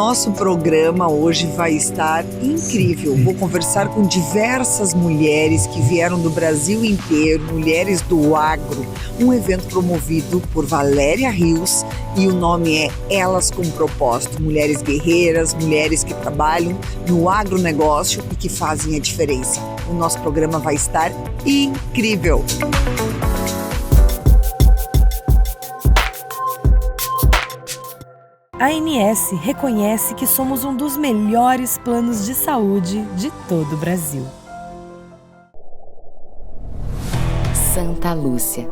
nosso programa hoje vai estar incrível. Vou conversar com diversas mulheres que vieram do Brasil inteiro, mulheres do agro, um evento promovido por Valéria Rios e o nome é Elas com Propósito. Mulheres guerreiras, mulheres que trabalham no agronegócio e que fazem a diferença. O nosso programa vai estar incrível. A ANS reconhece que somos um dos melhores planos de saúde de todo o Brasil. Santa Lúcia,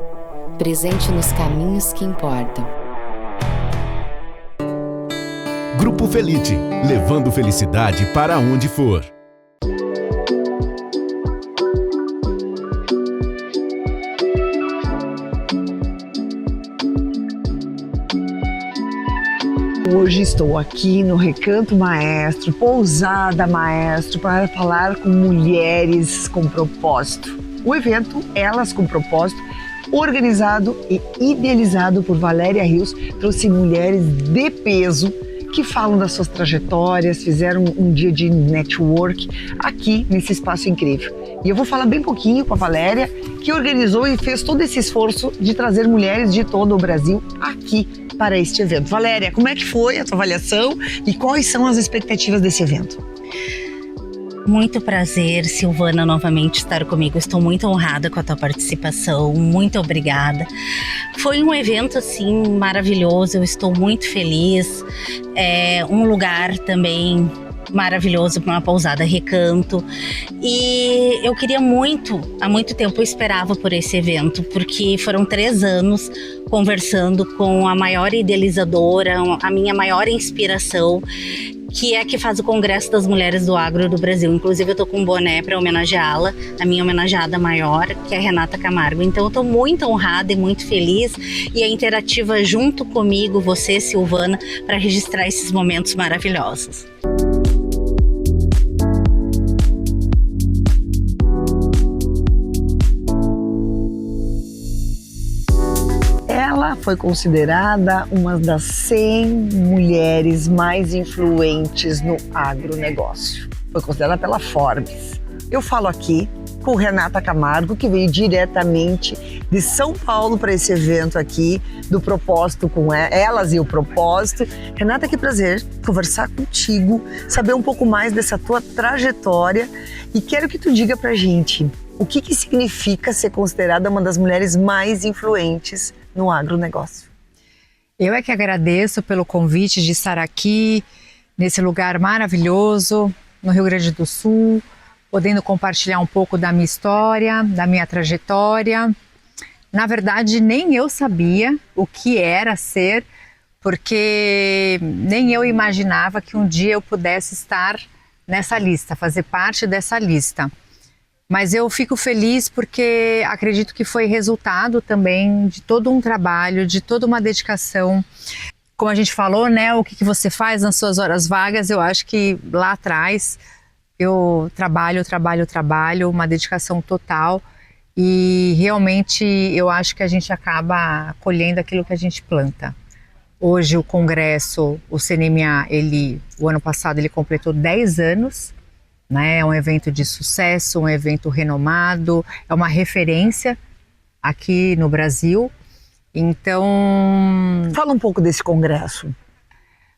presente nos caminhos que importam. Grupo Felite, levando felicidade para onde for. Hoje estou aqui no Recanto Maestro, Pousada Maestro, para falar com mulheres com propósito. O evento Elas com Propósito, organizado e idealizado por Valéria Rios, trouxe mulheres de peso que falam das suas trajetórias, fizeram um dia de network aqui nesse espaço incrível. E eu vou falar bem pouquinho com a Valéria, que organizou e fez todo esse esforço de trazer mulheres de todo o Brasil aqui para este evento. Valéria, como é que foi a tua avaliação e quais são as expectativas desse evento? Muito prazer, Silvana, novamente estar comigo. Estou muito honrada com a tua participação. Muito obrigada. Foi um evento, assim, maravilhoso. Eu estou muito feliz. É um lugar também maravilhoso para uma pousada Recanto. E eu queria muito, há muito tempo eu esperava por esse evento, porque foram 3 anos conversando com a maior idealizadora, a minha maior inspiração, que é a que faz o Congresso das Mulheres do Agro do Brasil. Inclusive eu tô com um boné para homenageá-la, a minha homenageada maior, que é a Renata Camargo. Então eu tô muito honrada e muito feliz, e a Interativa junto comigo, você, Silvana, para registrar esses momentos maravilhosos. Ela foi considerada uma das 100 mulheres mais influentes no agronegócio. Foi considerada pela Forbes. Eu falo aqui com Renata Camargo, que veio diretamente de São Paulo para esse evento aqui, do Propósito com Elas e o Propósito. Renata, que prazer conversar contigo, saber um pouco mais dessa tua trajetória, e quero que tu diga pra gente o que significa ser considerada uma das mulheres mais influentes no agronegócio. Eu é que agradeço pelo convite de estar aqui, nesse lugar maravilhoso, no Rio Grande do Sul, podendo compartilhar um pouco da minha história, da minha trajetória. Na verdade, nem eu sabia o que era ser, porque nem eu imaginava que um dia eu pudesse estar nessa lista, fazer parte dessa lista. Mas eu fico feliz porque acredito que foi resultado também de todo um trabalho, de toda uma dedicação. Como a gente falou, né, o que você faz nas suas horas vagas, eu acho que lá atrás eu trabalho, uma dedicação total, e realmente eu acho que a gente acaba colhendo aquilo que a gente planta. Hoje o Congresso, o CNMA, o ano passado ele completou 10 anos, né? É um evento de sucesso, um evento renomado, é uma referência aqui no Brasil. Então, fala um pouco desse congresso.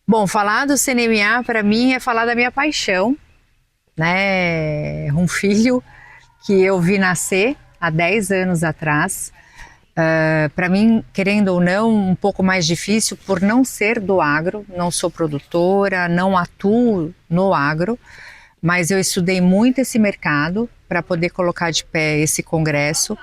Bom, falar do CNMA para mim é falar da minha paixão, né? Um filho que eu vi nascer há 10 anos atrás. Para mim, querendo ou não, um pouco mais difícil por não ser do agro, não sou produtora, não atuo no agro, mas eu estudei muito esse mercado para poder colocar de pé esse congresso,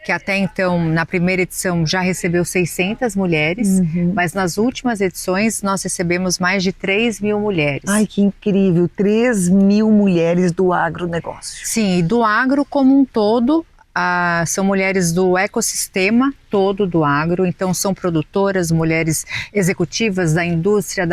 que até então, na primeira edição, já recebeu 600 mulheres, mas nas últimas edições nós recebemos mais de 3.000 mulheres. Ai, que incrível! 3.000 mulheres do agronegócio. Sim, e do agro como um todo. São mulheres do ecossistema todo do agro, então são produtoras, mulheres executivas da indústria,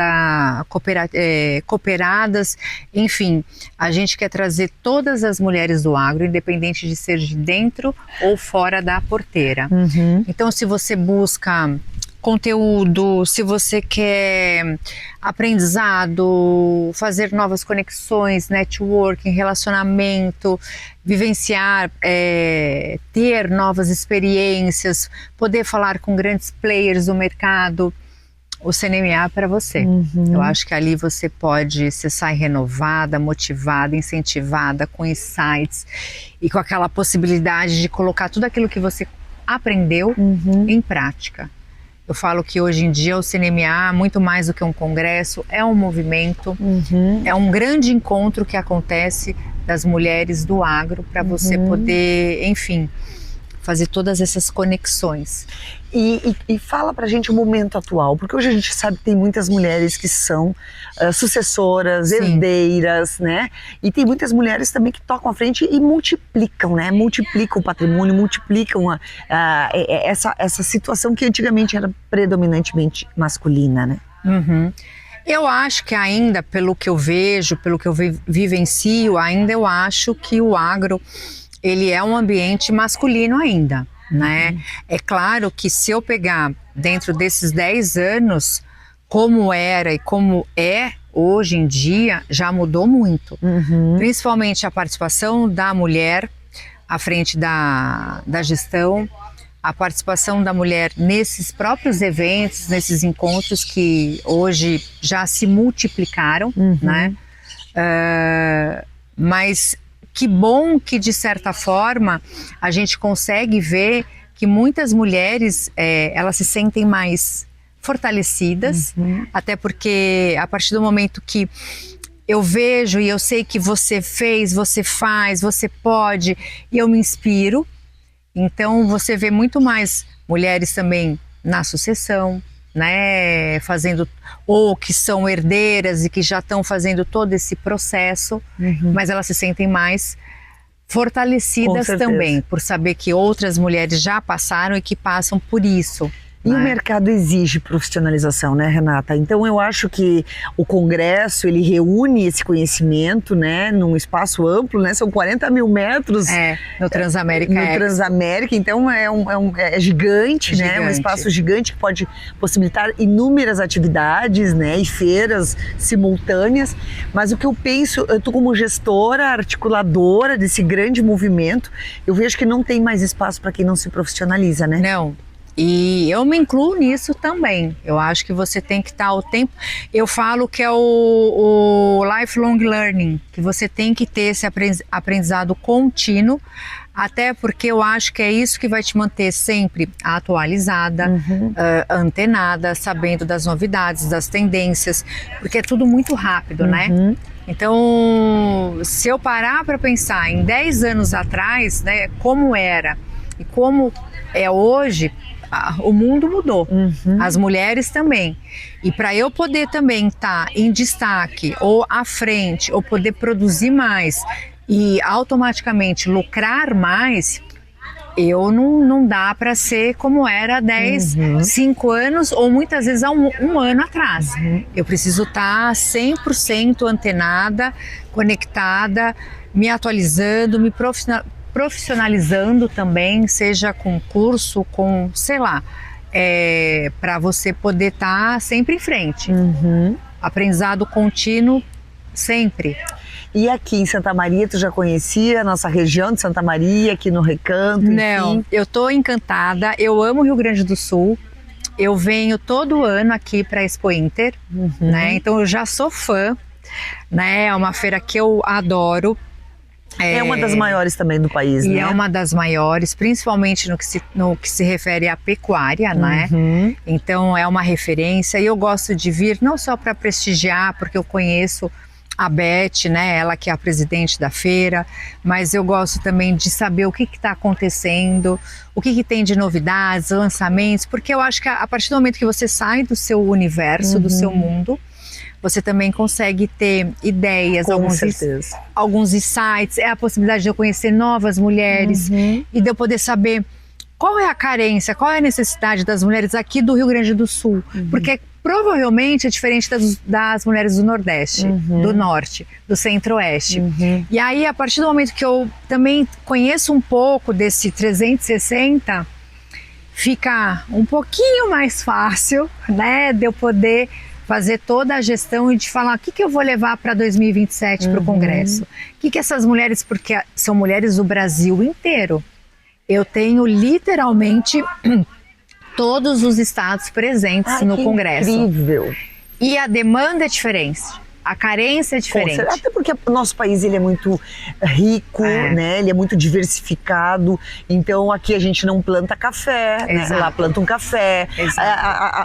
cooperadas, enfim, a gente quer trazer todas as mulheres do agro, independente de ser de dentro ou fora da porteira. Então, se você busca conteúdo, se você quer aprendizado, fazer novas conexões, networking, relacionamento, vivenciar, ter novas experiências, poder falar com grandes players do mercado, o CNMA é para você. Eu acho que ali você sai renovada, motivada, incentivada, com insights e com aquela possibilidade de colocar tudo aquilo que você aprendeu em prática. Eu falo que hoje em dia o CNMA, muito mais do que um congresso, é um movimento, é um grande encontro que acontece das mulheres do agro para você poder, enfim, fazer todas essas conexões. E fala pra gente o momento atual, porque hoje a gente sabe que tem muitas mulheres que são sucessoras, herdeiras, né? E tem muitas mulheres também que tocam à frente e multiplicam, né? Multiplicam o patrimônio, multiplicam essa situação que antigamente era predominantemente masculina, né? Eu acho que ainda, pelo que eu vejo, pelo que eu vivencio, ainda eu acho que o agro, ele é um ambiente masculino ainda, né? É claro que se eu pegar dentro desses 10 anos, como era e como é hoje em dia, já mudou muito. Principalmente a participação da mulher à frente da gestão, a participação da mulher nesses próprios eventos, nesses encontros que hoje já se multiplicaram, né? Mas que bom que, de certa forma, a gente consegue ver que muitas mulheres, elas se sentem mais fortalecidas, até porque a partir do momento que eu vejo e eu sei que você fez, você faz, você pode, e eu me inspiro, então você vê muito mais mulheres também na sucessão, né, fazendo, ou que são herdeiras e que já estão fazendo todo esse processo, mas elas se sentem mais fortalecidas também, por saber que outras mulheres já passaram e que passam por isso. E o mercado exige profissionalização, né, Renata? Então eu acho que o Congresso, ele reúne esse conhecimento, né, num espaço amplo, né, são 40 mil metros. No Transamérica. No Transamérica, então é gigante, né, um espaço gigante que pode possibilitar inúmeras atividades, né, e feiras simultâneas. Mas o que eu penso, tu como gestora, articuladora desse grande movimento, eu vejo que não tem mais espaço para quem não se profissionaliza, né? Não. E eu me incluo nisso também. Eu acho que você tem que estar ao tempo. Eu falo que é o lifelong learning, que você tem que ter esse aprendizado contínuo, até porque eu acho que é isso que vai te manter sempre atualizada, antenada, sabendo das novidades, das tendências, porque é tudo muito rápido, né? Então, se eu parar para pensar em 10 anos atrás, né, como era e como é hoje, o mundo mudou, as mulheres também. E para eu poder também estar em destaque ou à frente, ou poder produzir mais e automaticamente lucrar mais, eu não dá para ser como era 10, 5 anos ou muitas vezes há um ano atrás. Eu preciso estar 100% antenada, conectada, me atualizando, me profissionalizando também, seja com curso, com, sei lá, para você poder estar sempre em frente. Aprendizado contínuo, sempre. E aqui em Santa Maria, tu já conhecia a nossa região de Santa Maria, aqui no Recanto? Não, enfim? eu tô encantada, eu amo o Rio Grande do Sul, eu venho todo ano aqui para a Expo Inter, né? Então eu já sou fã, né? É uma feira que eu adoro. É uma das maiores também do país, né? E é uma das maiores, principalmente no que se refere à pecuária, né? Então é uma referência e eu gosto de vir não só para prestigiar, porque eu conheço a Beth, né? Ela que é a presidente da feira, mas eu gosto também de saber o que está acontecendo, o que tem de novidades, lançamentos, porque eu acho que a partir do momento que você sai do seu universo, do seu mundo, você também consegue ter ideias, alguns insights, é a possibilidade de eu conhecer novas mulheres e de eu poder saber qual é a carência, qual é a necessidade das mulheres aqui do Rio Grande do Sul, porque provavelmente é diferente das mulheres do Nordeste, do Norte, do Centro-Oeste. E aí, a partir do momento que eu também conheço um pouco desse 360, fica um pouquinho mais fácil, né, de eu poder fazer toda a gestão e de falar o que eu vou levar para 2027 para o Congresso. O que essas mulheres, porque são mulheres do Brasil inteiro. Eu tenho literalmente todos os estados presentes no Congresso. Incrível! E a demanda é diferente. A carência é diferente. Até porque o nosso país ele é muito rico, né? Ele é muito diversificado. Então aqui a gente não planta café, né? Lá planta um café.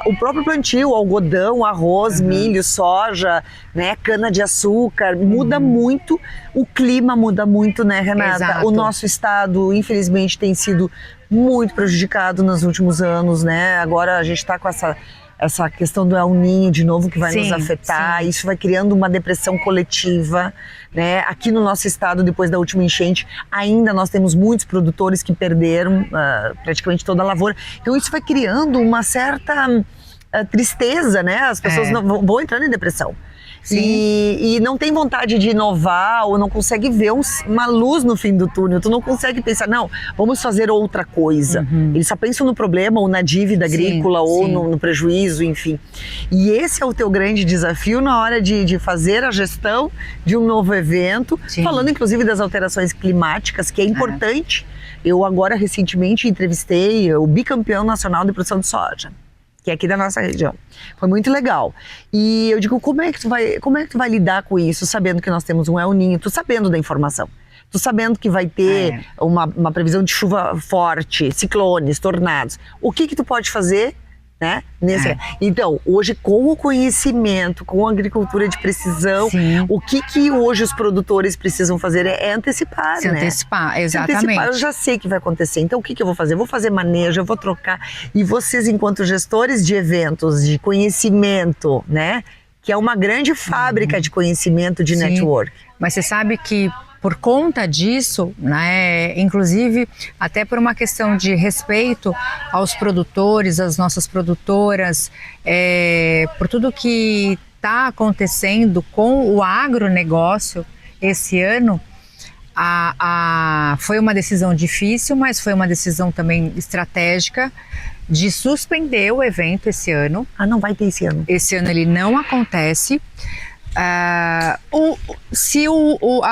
O próprio plantio, algodão, arroz, milho, soja, né? Cana de açúcar, muda muito. O clima muda muito, né, Renata? Exato. O nosso estado, infelizmente, tem sido muito prejudicado nos últimos anos, né? Agora a gente está com essa questão do El Niño de novo que vai nos afetar, isso vai criando uma depressão coletiva, né? Aqui no nosso estado, depois da última enchente, ainda nós temos muitos produtores que perderam praticamente toda a lavoura, então isso vai criando uma certa tristeza, né? As pessoas vão entrando em depressão. E não tem vontade de inovar ou não consegue ver uma luz no fim do túnel. Tu não consegue pensar, não, vamos fazer outra coisa. Eles só pensam no problema ou na dívida agrícola ou no prejuízo, enfim. E esse é o teu grande desafio na hora de fazer a gestão de um novo evento, falando inclusive das alterações climáticas, que é importante. Eu agora recentemente entrevistei o bicampeão nacional de produção de soja, que é aqui da nossa região. Foi muito legal. E eu digo, como é que tu vai lidar com isso, sabendo que nós temos um El Niño, tu sabendo da informação, tu sabendo que vai ter uma previsão de chuva forte, ciclones, tornados. O que tu pode fazer, né? Então, hoje com o conhecimento, com a agricultura de precisão, o que hoje os produtores precisam fazer é antecipar, Se né? antecipar, exatamente. Se antecipar, eu já sei que vai acontecer, então o que eu vou fazer? Eu vou fazer manejo, eu vou trocar. E vocês, enquanto gestores de eventos, de conhecimento, né? Que é uma grande fábrica de conhecimento, de network. Mas você sabe que por conta disso, né, inclusive até por uma questão de respeito aos produtores, às nossas produtoras, por tudo que está acontecendo com o agronegócio esse ano, foi uma decisão difícil, mas foi uma decisão também estratégica de suspender o evento esse ano. Não vai ter esse ano. Esse ano ele não acontece. Se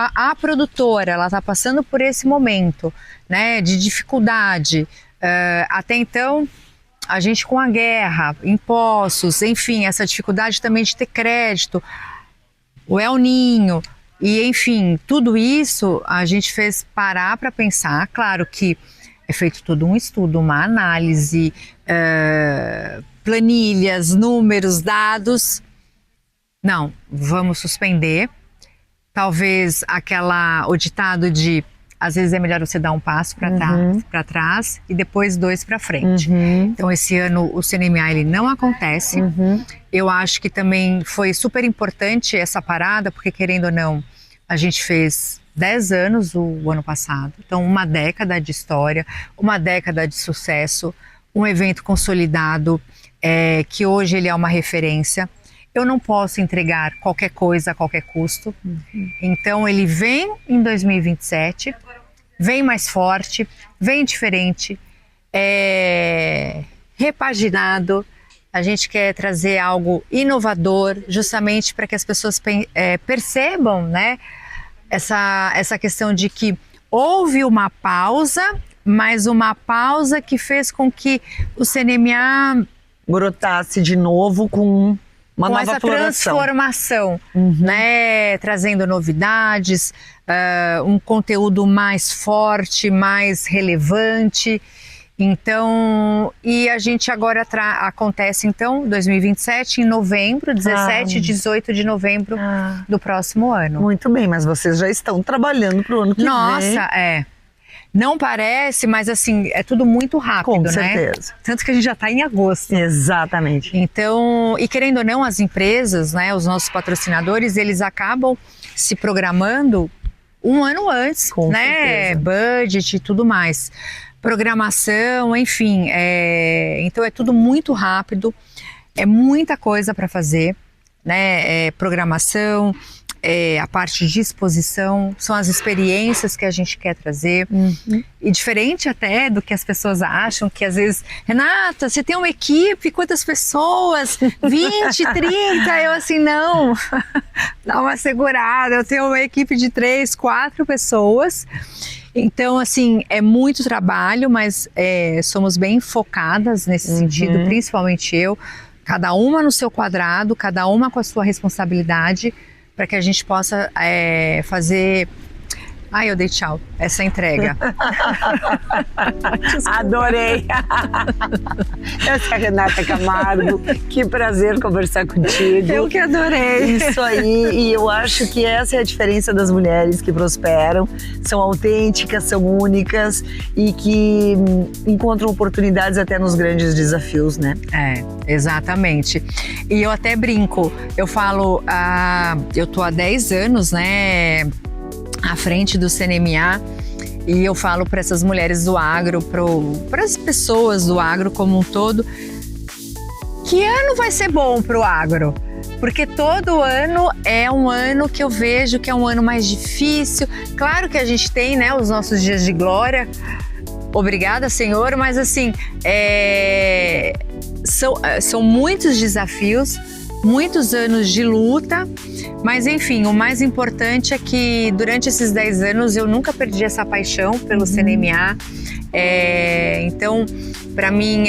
a produtora ela está passando por esse momento, né, de dificuldade, até então a gente com a guerra, impostos, enfim, essa dificuldade também de ter crédito, o El Niño, e enfim, tudo isso a gente fez parar para pensar. Claro que é feito todo um estudo, uma análise, planilhas, números, dados. Não, vamos suspender. Talvez o ditado de às vezes é melhor você dar um passo para trás e depois 2 para frente. Então esse ano o CNMA ele não acontece. Eu acho que também foi super importante essa parada, porque querendo ou não, a gente fez 10 anos o ano passado. Então uma década de história, uma década de sucesso, um evento consolidado, que hoje ele é uma referência. Eu não posso entregar qualquer coisa a qualquer custo. Então ele vem em 2027, vem mais forte, vem diferente, repaginado. A gente quer trazer algo inovador, justamente para que as pessoas percebam, né, essa questão de que houve uma pausa, mas uma pausa que fez com que o CNMA brotasse de novo com uma nova essa floração. Transformação, né, trazendo novidades, um conteúdo mais forte, mais relevante. Então, e a gente agora acontece então 2027 em novembro, 17 e 18 de novembro do próximo ano. Muito bem, mas vocês já estão trabalhando para o ano que vem. Nossa, não parece, mas assim, é tudo muito rápido, Com né? certeza. Tanto que a gente já está em agosto. Exatamente. Então, e querendo ou não, as empresas, né, os nossos patrocinadores, eles acabam se programando um ano antes, Com né? certeza. Budget e tudo mais. Programação, enfim. Então é tudo muito rápido, é muita coisa para fazer, né? Programação, a parte de exposição, são as experiências que a gente quer trazer. E diferente até do que as pessoas acham, que às vezes, Renata, você tem uma equipe, quantas pessoas? 20, 30? Eu assim, não, dá uma segurada, eu tenho uma equipe de 3, 4 pessoas. Então, assim, é muito trabalho, mas somos bem focadas nesse sentido, principalmente eu, cada uma no seu quadrado, cada uma com a sua responsabilidade, para que a gente possa fazer... Ai, eu dei tchau, essa entrega. Adorei! Essa é a Renata Camargo, que prazer conversar contigo. Eu que adorei! Isso aí, e eu acho que essa é a diferença das mulheres que prosperam, são autênticas, são únicas e que encontram oportunidades até nos grandes desafios, né? Exatamente. E eu até brinco, eu falo, eu tô há 10 anos, né, à frente do CNMA, e eu falo para essas mulheres do agro, para as pessoas do agro como um todo, que ano vai ser bom para o agro? Porque todo ano é um ano que eu vejo que é um ano mais difícil. Claro que a gente tem, né, os nossos dias de glória, obrigada, Senhor, mas assim, são muitos desafios, muitos anos de luta, mas enfim, o mais importante é que durante esses 10 anos eu nunca perdi essa paixão pelo CNMA. Então, para mim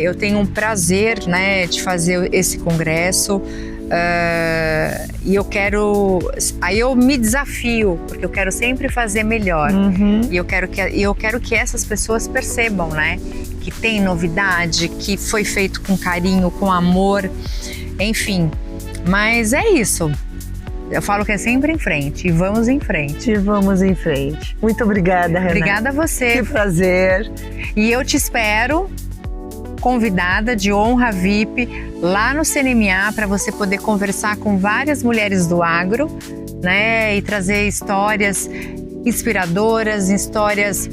eu tenho um prazer, né, de fazer esse congresso. E aí eu me desafio, porque eu quero sempre fazer melhor. E eu quero que essas pessoas percebam, né, que tem novidade, que foi feito com carinho, com amor, enfim. Mas é isso. Eu falo que é sempre em frente, e vamos em frente. E vamos em frente. Muito obrigada, Renata. Obrigada a você. Que prazer. E eu te espero convidada de honra VIP lá no CNMA para você poder conversar com várias mulheres do agro, né, e trazer histórias inspiradoras, histórias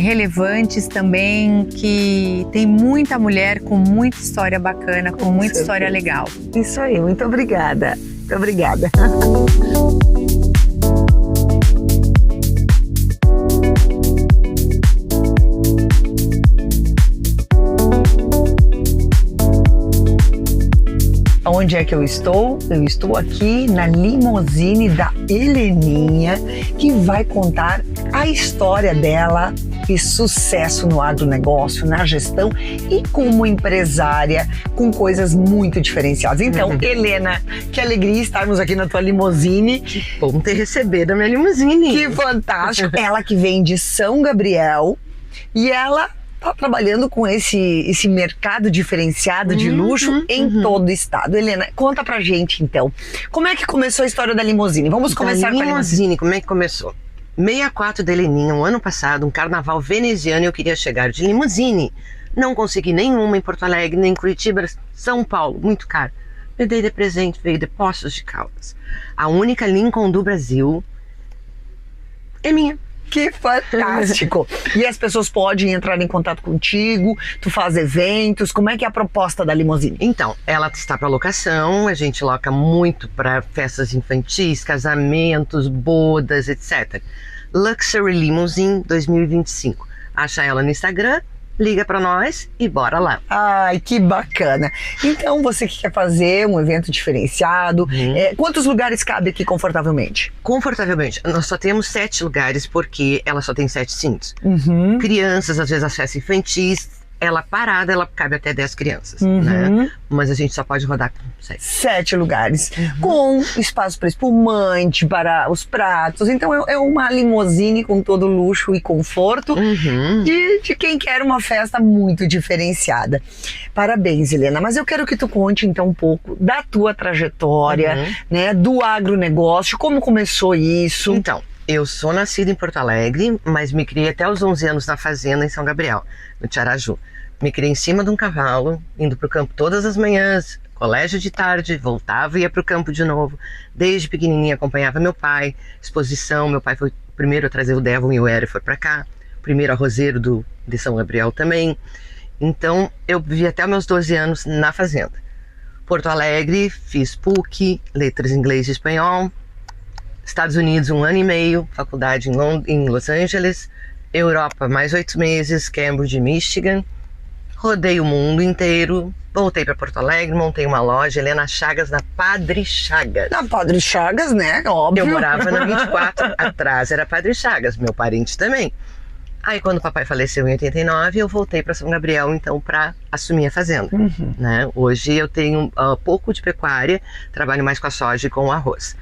relevantes também, que tem muita mulher com muita história bacana, com muita história legal. Isso aí, muito obrigada. Muito obrigada. Onde é que eu estou? Eu estou aqui na limusine da Heleninha, que vai contar a história dela e sucesso no agronegócio, na gestão e como empresária com coisas muito diferenciadas. Então, Helena, que alegria estarmos aqui na tua limusine. Que bom ter recebido a minha limusine. Que fantástico. Ela que vem de São Gabriel e ela está trabalhando com esse mercado diferenciado de luxo em todo o estado. Helena, conta pra gente então, como é que começou a história da limusine? Vamos começar com a limusine. Como é que começou? 64 da Heleninha, um ano passado, um carnaval veneziano, eu queria chegar de limusine. Não consegui nenhuma em Porto Alegre, nem em Curitiba, São Paulo, muito caro. Me dei de presente, veio de Poços de Caldas. A única Lincoln do Brasil é minha. Que fantástico! E as pessoas podem entrar em contato contigo, tu faz eventos, como é que é a proposta da limusine? Então, ela está para locação, a gente loca muito para festas infantis, casamentos, bodas, etc. Luxury Limousine 2025. Acha ela no Instagram, liga para nós e bora lá. Ai, que bacana! Então, você que quer fazer um evento diferenciado, quantos lugares cabe aqui confortavelmente? Confortavelmente. Nós só temos 7 lugares porque ela só tem 7 cintos. Crianças, às vezes as festas infantis, ela parada, ela cabe até 10 crianças, né? Mas a gente só pode rodar com 7. 7 lugares, com espaço para espumante, para os pratos. Então é uma limusine com todo luxo e conforto de quem quer uma festa muito diferenciada. Parabéns, Helena. Mas eu quero que tu conte então um pouco da tua trajetória, né, do agronegócio, como começou isso. Então, eu sou nascida em Porto Alegre, mas me criei até os 11 anos na fazenda em São Gabriel, no Tiaraju. Me criei em cima de um cavalo, indo para o campo todas as manhãs, colégio de tarde, voltava e ia para o campo de novo. Desde pequenininha acompanhava meu pai, exposição. Meu pai foi o primeiro a trazer o Devon e o Hereford para cá, o primeiro arrozeiro de São Gabriel também. Então eu vivi até meus 12 anos na fazenda. Porto Alegre, fiz PUC, letras em inglês e espanhol. Estados Unidos, 1 ano e meio, faculdade em Los Angeles. Europa, mais 8 meses, Cambridge, Michigan. Rodei o mundo inteiro, voltei para Porto Alegre, montei uma loja, Helena Chagas, na Padre Chagas. Na Padre Chagas, né? Óbvio. Eu morava na 24, atrás era Padre Chagas, meu parente também. Aí quando o papai faleceu em 89, eu voltei para São Gabriel, então, para assumir a fazenda. Né? Hoje eu tenho pouco de pecuária, trabalho mais com a soja e com o arroz.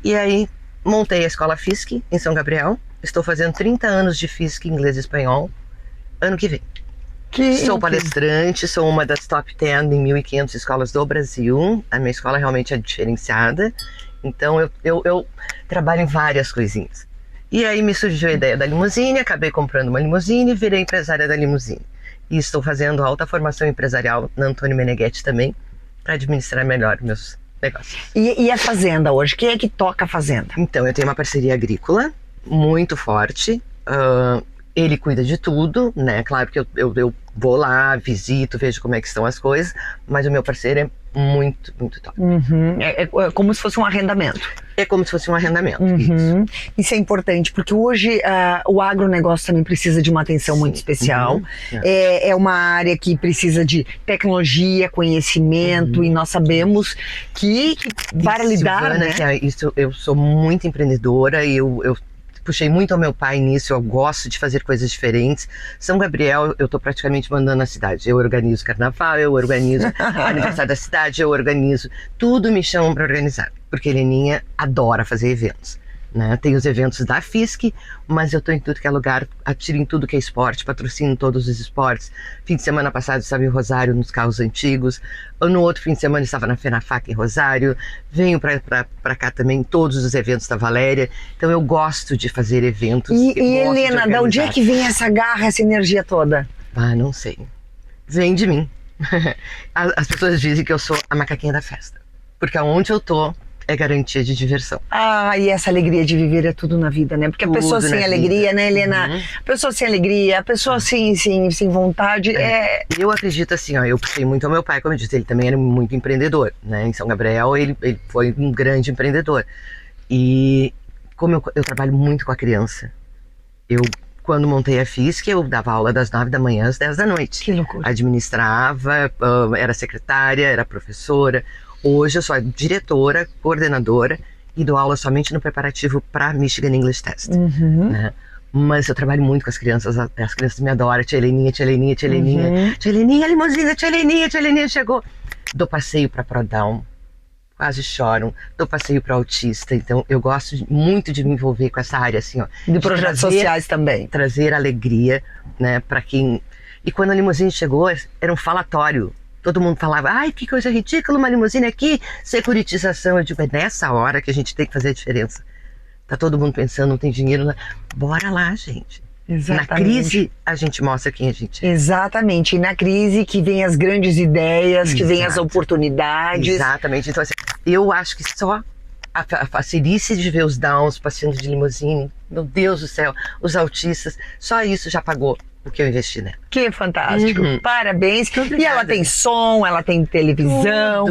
E aí montei a escola FISC em São Gabriel, estou fazendo 30 anos de FISC inglês e espanhol, ano que vem. Sou palestrante, sou uma das top 10 em 1.500 escolas do Brasil, a minha escola realmente é diferenciada, então eu trabalho em várias coisinhas. E aí me surgiu a ideia da limusine, acabei comprando uma limusine e virei empresária da limusine. E estou fazendo alta formação empresarial na Antônio Meneghetti também, para administrar melhor meus negócios. E a fazenda hoje? Quem é que toca a fazenda? Então, eu tenho uma parceria agrícola muito forte. Ele cuida de tudo, né? Claro que eu vou lá, visito, vejo como é que estão as coisas, mas o meu parceiro é muito, muito top. É como se fosse um arrendamento. É como se fosse um arrendamento. Isso é importante, porque hoje o agronegócio também precisa de uma atenção muito especial. É uma área que precisa de tecnologia, conhecimento, e nós sabemos que para lidar, Silvana, né? Eu sou muito empreendedora e eu puxei muito ao meu pai nisso, eu gosto de fazer coisas diferentes. São Gabriel, eu tô praticamente mandando na cidade. Eu organizo carnaval, eu organizo aniversário da cidade, eu organizo. Tudo me chamam para organizar, porque Heleninha adora fazer eventos. Né? Tem os eventos da FISC, mas eu tô em tudo que é lugar, atiro em tudo que é esporte, patrocino todos os esportes. Fim de semana passado estava em Rosário, nos carros antigos. No outro fim de semana estava na FENAFAC em Rosário. Venho pra cá também, todos os eventos da Valéria. Então eu gosto de fazer eventos. E Helena, de onde é que vem essa garra, essa energia toda? Não sei. Vem de mim. As pessoas dizem que eu sou a macaquinha da festa. Porque aonde eu tô é garantia de diversão. E essa alegria de viver é tudo na vida, né? Porque a pessoa sem alegria, né, Helena? A pessoa sem alegria, a pessoa sem vontade Eu acredito assim, eu puxei muito ao meu pai, como eu disse, ele também era muito empreendedor, né? Em São Gabriel ele foi um grande empreendedor. E como eu trabalho muito com a criança, quando montei a FISC, eu dava aula das 9 da manhã às 10 da noite. Que loucura. Administrava, era secretária, era professora. Hoje eu sou a diretora, coordenadora e dou aula somente no preparativo para Michigan English Test. Né? Mas eu trabalho muito com as crianças me adoram. Tia Heleninha, tia Heleninha, tia Heleninha. Tia Heleninha, limusine, tia Heleninha chegou. Dou passeio para ProDown, quase choram. Dou passeio para autista, então eu gosto muito de me envolver com essa área assim, de projetos sociais também. Trazer alegria, né, para quem... E quando a limusine chegou, era um falatório. Todo mundo falava, que coisa ridícula, uma limusine aqui, securitização. Eu digo, é nessa hora que a gente tem que fazer a diferença. Tá todo mundo pensando, não tem dinheiro, bora lá, gente. Exatamente. Na crise, a gente mostra quem a gente é. Exatamente, e na crise que vem as grandes ideias, que vem as oportunidades. Exatamente, então assim, eu acho que só a facilice de ver os downs passeando de limusine, meu Deus do céu, os autistas, só isso já pagou o que eu investi nela. Que fantástico, parabéns. E ela tem som, ela tem televisão,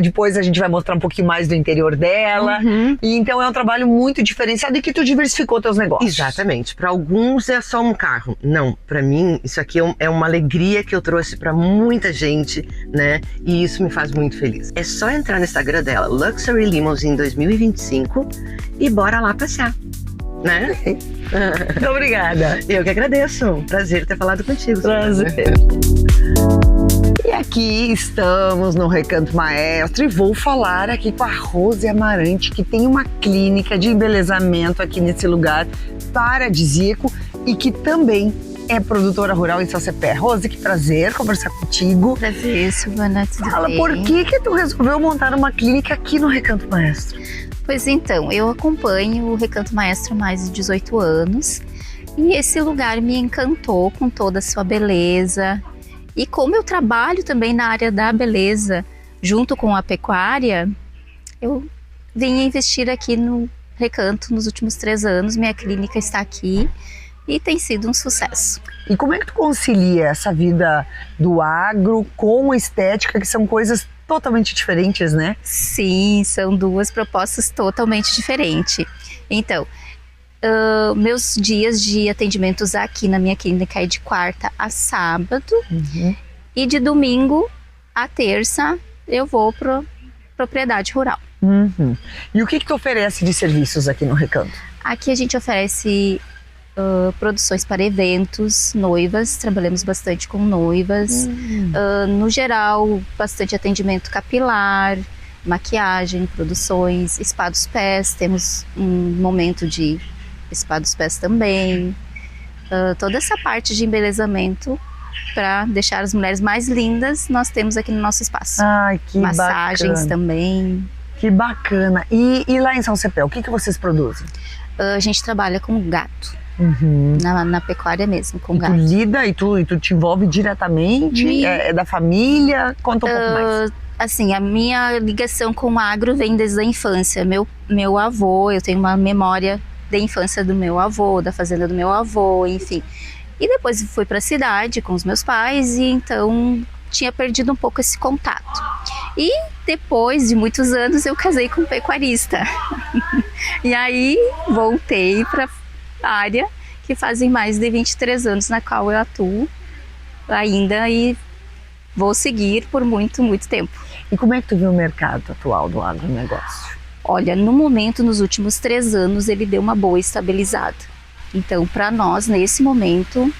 depois a gente vai mostrar um pouquinho mais do interior dela, e então é um trabalho muito diferenciado e que tu diversificou teus negócios. Exatamente, para alguns é só um carro, não, para mim isso aqui é uma alegria que eu trouxe para muita gente, né, e isso me faz muito feliz. É só entrar no Instagram dela, Luxury Limousine 2025 e bora lá passear. Né? Muito obrigada. Eu que agradeço. Prazer ter falado contigo. Prazer. E aqui estamos no Recanto Maestro e vou falar aqui com a Rose Amarante, que tem uma clínica de embelezamento aqui nesse lugar paradisíaco e que também é produtora rural em Saucepé. Rose, que prazer conversar contigo. Prazer, Silvana, tudo Fala, bem? por que tu resolveu montar uma clínica aqui no Recanto Maestro? Pois então, eu acompanho o Recanto Maestro há mais de 18 anos e esse lugar me encantou com toda a sua beleza. E como eu trabalho também na área da beleza, junto com a pecuária, eu vim investir aqui no Recanto nos últimos 3 anos. Minha clínica está aqui e tem sido um sucesso. E como é que tu concilia essa vida do agro com a estética, que são coisas totalmente diferentes, né? Sim, são duas propostas totalmente diferentes. Então, meus dias de atendimentos aqui na minha clínica é de quarta a sábado. E de domingo a terça eu vou para propriedade rural. E o que tu oferece de serviços aqui no Recanto? Aqui a gente oferece produções para eventos, noivas, trabalhamos bastante com noivas. No geral, bastante atendimento capilar, maquiagem, produções, spa dos pés, temos um momento de spa dos pés também. Toda essa parte de embelezamento para deixar as mulheres mais lindas, nós temos aqui no nosso espaço. Ai, que massagens bacana. também. Que bacana. E lá em São Cepé, o que vocês produzem? A gente trabalha com gato. Na pecuária mesmo, com gato. Tu lida e tu te envolve diretamente? É da família? Conta um pouco mais. Assim, a minha ligação com o agro vem desde a infância. Meu avô, eu tenho uma memória da infância do meu avô, da fazenda do meu avô, enfim. E depois fui para a cidade com os meus pais e então tinha perdido um pouco esse contato. E depois de muitos anos eu casei com um pecuarista. E aí voltei para a área que fazem mais de 23 anos na qual eu atuo ainda e vou seguir por muito, muito tempo. E como é que tu vê o mercado atual do agronegócio? Olha, no momento, nos últimos 3 anos, ele deu uma boa estabilizada. Então, para nós, nesse momento,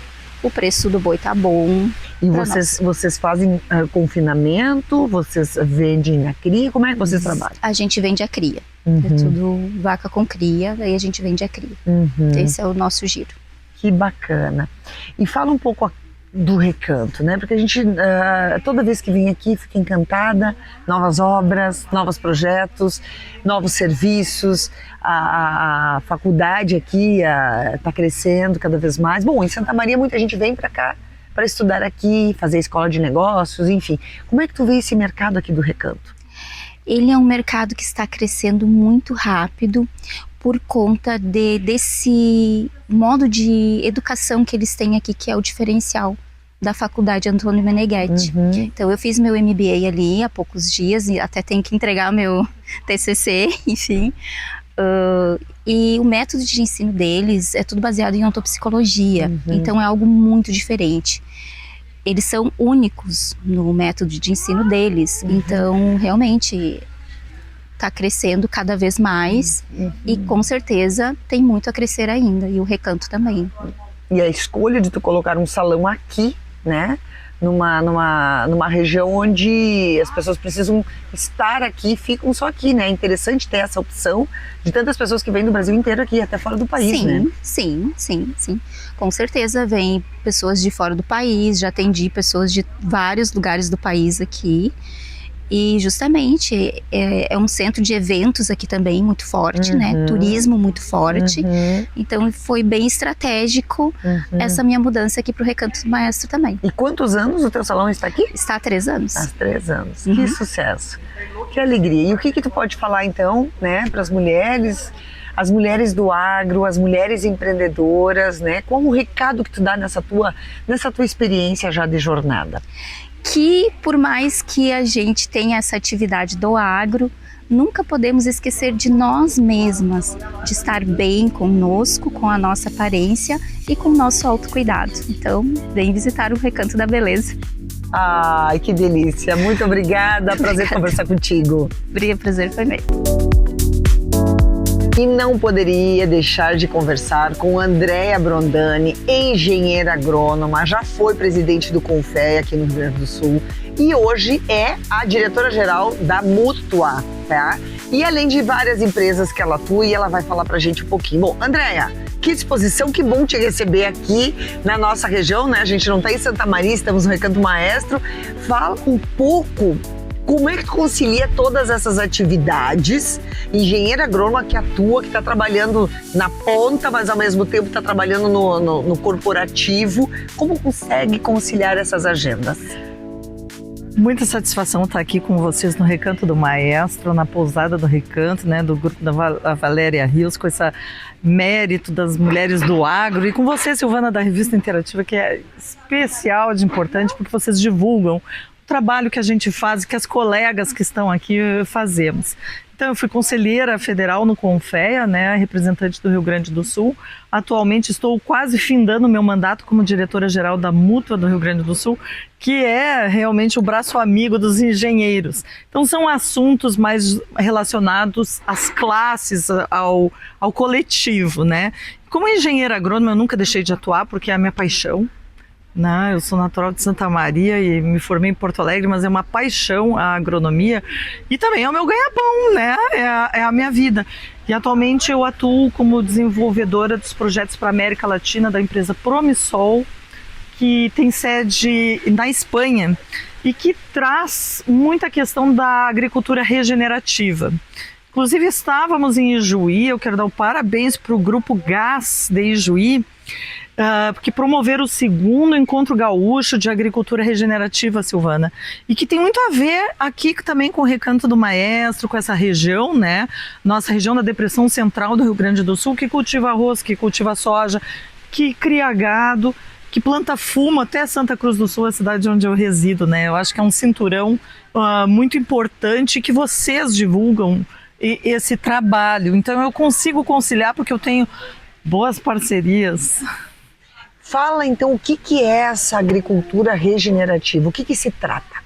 o preço do boi tá bom. E vocês fazem confinamento? Vocês vendem a cria? Como é que vocês trabalham? A gente vende a cria. É tudo vaca com cria, aí a gente vende a cria. Esse é o nosso giro. Que bacana. E fala um pouco do Recanto, né? Porque a gente, toda vez que vem aqui, fica encantada. Novas obras, novos projetos, novos serviços. A faculdade aqui está crescendo cada vez mais. Bom, em Santa Maria muita gente vem para cá para estudar aqui, fazer escola de negócios, enfim. Como é que tu vê esse mercado aqui do Recanto? Ele é um mercado que está crescendo muito rápido por conta desse modo de educação que eles têm aqui, que é o diferencial da Faculdade Antônio Meneghetti. Então eu fiz meu MBA ali há poucos dias, e até tenho que entregar meu TCC, enfim. E o método de ensino deles é tudo baseado em ontopsicologia, então é algo muito diferente. Eles são únicos no método de ensino deles, então realmente está crescendo cada vez mais e com certeza tem muito a crescer ainda, e o Recanto também. E a escolha de tu colocar um salão aqui, né, numa região onde as pessoas precisam estar aqui, ficam só aqui, né? É interessante ter essa opção de tantas pessoas que vêm do Brasil inteiro aqui, até fora do país, né? Sim. Com certeza vem pessoas de fora do país, já atendi pessoas de vários lugares do país aqui. E justamente é um centro de eventos aqui também muito forte, né? Turismo muito forte. Então foi bem estratégico essa minha mudança aqui para o Recanto do Maestro também. E quantos anos o teu salão está aqui? Está há 3 anos. Há 3 anos. Que sucesso. Que alegria. E o que tu pode falar então, né, para as mulheres do agro, as mulheres empreendedoras, né? Qual o recado que tu dá nessa tua experiência já de jornada? Que por mais que a gente tenha essa atividade do agro, nunca podemos esquecer de nós mesmas, de estar bem conosco, com a nossa aparência e com o nosso autocuidado. Então, vem visitar o Recanto da Beleza. Ai, que delícia. Muito obrigada. Prazer conversar contigo. Prazer foi meu. E não poderia deixar de conversar com Andréa Brondani, engenheira agrônoma, já foi presidente do Confea aqui no Rio Grande do Sul e hoje é a diretora-geral da Mútua, tá? E além de várias empresas que ela atua, e ela vai falar pra gente um pouquinho. Bom, Andréa, que disposição, que bom te receber aqui na nossa região, né? A gente não tá em Santa Maria, estamos no Recanto Maestro. Fala um pouco. Como é que tu concilia todas essas atividades? Engenheira agrônoma que atua, que está trabalhando na ponta, mas ao mesmo tempo está trabalhando no corporativo. Como consegue conciliar essas agendas? Muita satisfação estar aqui com vocês no Recanto do Maestro, na pousada do Recanto, né, do grupo da Valéria Rios, com esse mérito das mulheres do agro, e com você, Silvana, da Revista Interativa, que é especial de importante, porque vocês divulgam trabalho que a gente faz, que as colegas que estão aqui fazemos. Então, eu fui conselheira federal no CONFEA, né, representante do Rio Grande do Sul. Atualmente estou quase findando o meu mandato como diretora-geral da Mútua do Rio Grande do Sul, que é realmente o braço amigo dos engenheiros. Então, são assuntos mais relacionados às classes, ao coletivo, né. Como engenheira agrônoma, eu nunca deixei de atuar, porque é a minha paixão. Não, eu sou natural de Santa Maria e me formei em Porto Alegre, mas é uma paixão a agronomia e também é o meu ganha-pão, né? É a minha vida. E atualmente eu atuo como desenvolvedora dos projetos para a América Latina da empresa Promissol, que tem sede na Espanha e que traz muita questão da agricultura regenerativa. Inclusive estávamos em Ijuí, eu quero dar parabéns para o Grupo Gás de Ijuí, que promoveram o 2º Encontro Gaúcho de Agricultura Regenerativa, Silvana, e que tem muito a ver aqui também com o Recanto do Maestro, com essa região, né? Nossa região da Depressão Central do Rio Grande do Sul, que cultiva arroz, que cultiva soja, que cria gado, que planta fumo até Santa Cruz do Sul, a cidade onde eu resido, né? Eu acho que é um cinturão muito importante que vocês divulgam esse trabalho. Então eu consigo conciliar porque eu tenho boas parcerias. Fala então o que é essa agricultura regenerativa, o que se trata?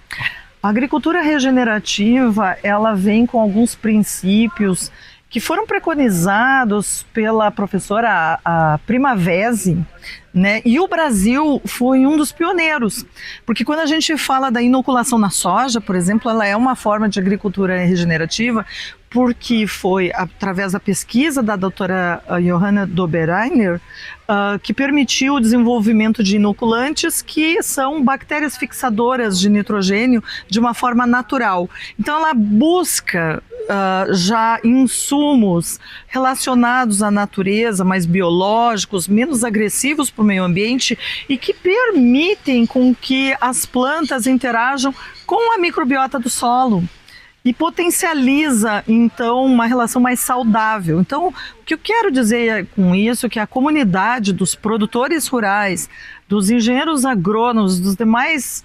A agricultura regenerativa, ela vem com alguns princípios que foram preconizados pela professora a Primavesi, né? E o Brasil foi um dos pioneiros, porque quando a gente fala da inoculação na soja, por exemplo, ela é uma forma de agricultura regenerativa, porque foi através da pesquisa da doutora Johanna Dobereiner que permitiu o desenvolvimento de inoculantes que são bactérias fixadoras de nitrogênio de uma forma natural. Então ela busca já insumos relacionados à natureza, mais biológicos, menos agressivos para o meio ambiente e que permitem com que as plantas interajam com a microbiota do solo. E potencializa, então, uma relação mais saudável. Então, o que eu quero dizer com isso é que a comunidade dos produtores rurais, dos engenheiros agrônomos, dos demais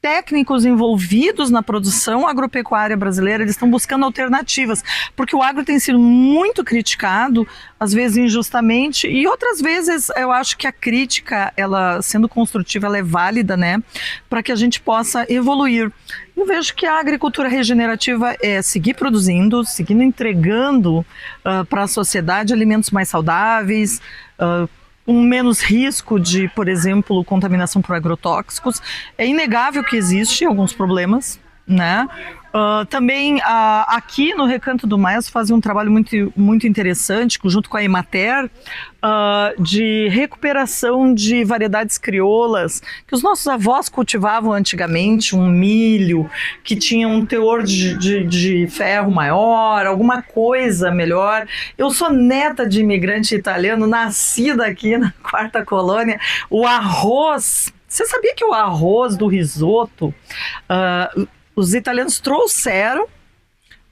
técnicos envolvidos na produção agropecuária brasileira, eles estão buscando alternativas, porque o agro tem sido muito criticado, às vezes injustamente, e outras vezes eu acho que a crítica, ela sendo construtiva, ela é válida, né, para que a gente possa evoluir. Eu vejo que a agricultura regenerativa é seguir produzindo, seguindo entregando para a sociedade alimentos mais saudáveis, com menos risco de, por exemplo, contaminação por agrotóxicos. É inegável que existem alguns problemas, né? Também aqui no Recanto do Maestro fazem um trabalho muito interessante, junto com a Emater, de recuperação de variedades crioulas que os nossos avós cultivavam antigamente, um milho que tinha um teor de ferro maior, alguma coisa melhor. Eu sou neta de imigrante italiano, nascida aqui na 4ª colônia. O arroz, você sabia que o arroz do risoto, os italianos trouxeram,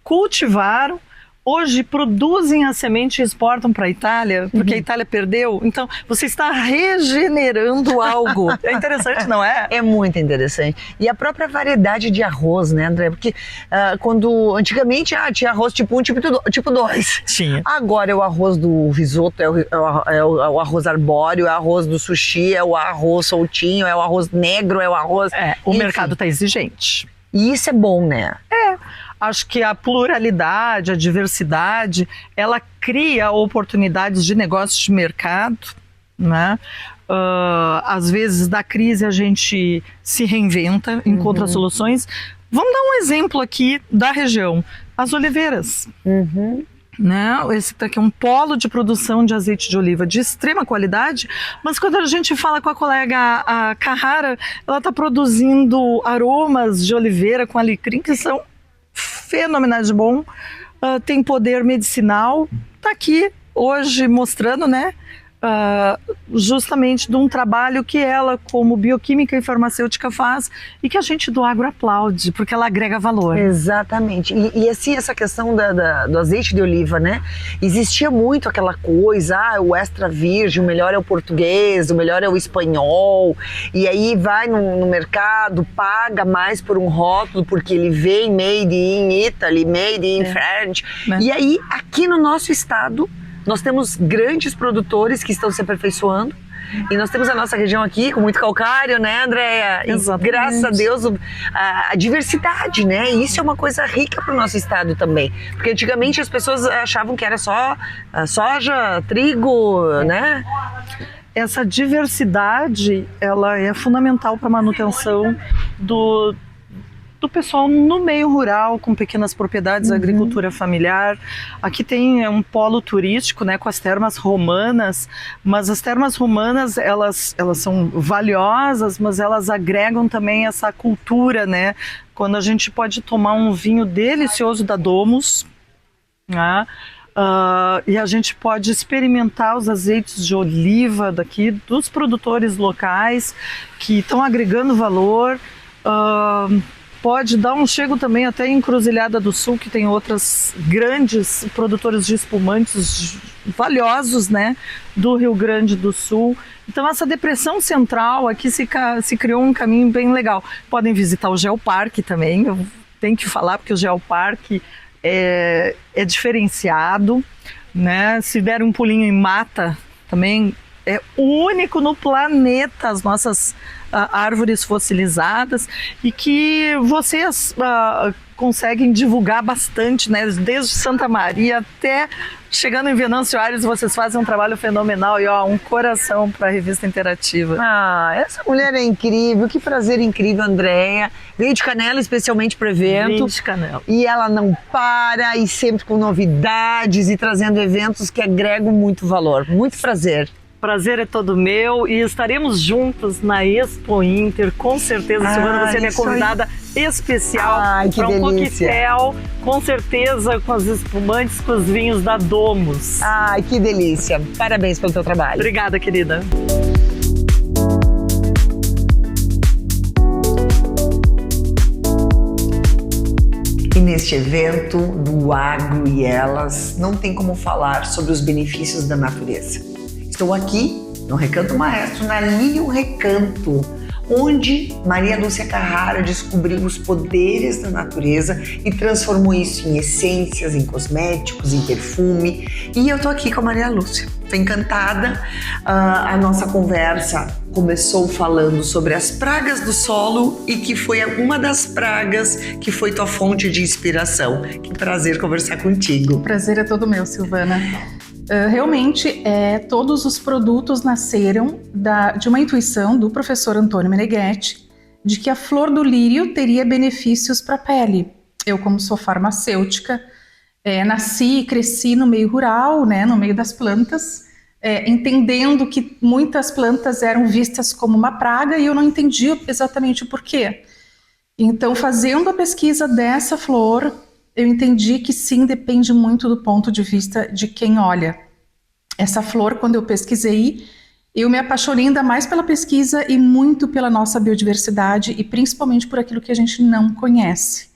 cultivaram, hoje produzem a semente e exportam para a Itália, porque a Itália perdeu. Então, você está regenerando algo. É interessante, não é? É muito interessante. E a própria variedade de arroz, né, André? Porque quando antigamente tinha arroz tipo 1, tipo 2. Tinha. Agora é o arroz do risoto, é o arroz arbóreo, é o arroz do sushi, é o arroz soltinho, é o arroz negro, é o arroz... O mercado está exigente. E isso é bom, né? Acho que a pluralidade, a diversidade, ela cria oportunidades de negócios de mercado, né? Às vezes, da crise, a gente se reinventa, encontra soluções. Vamos dar um exemplo aqui da região. As oliveiras. Né? Esse daqui é um polo de produção de azeite de oliva de extrema qualidade, mas quando a gente fala com a colega a Carrara, ela está produzindo aromas de oliveira com alecrim que são fenomenais de bom, tem poder medicinal, está aqui hoje mostrando, né, justamente de um trabalho que ela, como bioquímica e farmacêutica, faz e que a gente do agro aplaude, porque ela agrega valor. Exatamente. E assim, essa questão do azeite de oliva, né? Existia muito aquela coisa, o extra virgem, o melhor é o português, o melhor é o espanhol, e aí vai no mercado, paga mais por um rótulo, porque ele vem made in Italy, made in French. E aí, aqui no nosso estado, nós temos grandes produtores que estão se aperfeiçoando. E nós temos a nossa região aqui com muito calcário, né, Andréia? E graças a Deus a diversidade, né? E isso é uma coisa rica para o nosso estado também. Porque antigamente as pessoas achavam que era só soja, trigo, né? Essa diversidade, ela é fundamental para a manutenção do pessoal no meio rural, com pequenas propriedades, agricultura familiar. Aqui tem um polo turístico, né, com as termas romanas, mas as termas romanas, elas são valiosas, mas elas agregam também essa cultura, né? Quando a gente pode tomar um vinho delicioso da Domus, né? E a gente pode experimentar os azeites de oliva daqui, dos produtores locais, que estão agregando valor. Pode dar um chego também até em Encruzilhada do Sul, que tem outras grandes produtores de espumantes valiosos, né, do Rio Grande do Sul. Então essa depressão central aqui se criou um caminho bem legal. Podem visitar o Geoparque também, eu tenho que falar porque o Geoparque é diferenciado, né? Se der um pulinho em Mata também, é único no planeta as nossas árvores fossilizadas, e que vocês conseguem divulgar bastante, né? Desde Santa Maria até chegando em Venâncio Aires, vocês fazem um trabalho fenomenal e um coração para a revista Interativa. Essa mulher é incrível, que prazer incrível, Andréia. Veio de Canela especialmente para o evento. Veio de Canela. E ela não para, e sempre com novidades e trazendo eventos que agregam muito valor. Muito prazer. Prazer é todo meu, e estaremos juntos na Expo Inter, com certeza. Silvana, você é minha convidada especial para um coquetel, com certeza com as espumantes, com os vinhos da Domus. Ai, que delícia. Parabéns pelo teu trabalho. Obrigada, querida. E neste evento do Agro e Elas, não tem como falar sobre os benefícios da natureza. Estou aqui no Recanto Maestro, na Lírio Recanto, onde Maria Lúcia Carrara descobriu os poderes da natureza e transformou isso em essências, em cosméticos, em perfume. E eu tô aqui com a Maria Lúcia. Estou encantada. A nossa conversa começou falando sobre as pragas do solo, e que foi uma das pragas que foi tua fonte de inspiração. Que prazer conversar contigo. O prazer é todo meu, Silvana. Realmente, todos os produtos nasceram de uma intuição do professor Antônio Meneghetti de que a flor do lírio teria benefícios para a pele. Eu, como sou farmacêutica, nasci e cresci no meio rural, né, no meio das plantas, entendendo que muitas plantas eram vistas como uma praga, e eu não entendia exatamente o porquê. Então, fazendo a pesquisa dessa flor, eu entendi que sim, depende muito do ponto de vista de quem olha. Essa flor, quando eu pesquisei, eu me apaixonei ainda mais pela pesquisa e muito pela nossa biodiversidade, e principalmente por aquilo que a gente não conhece.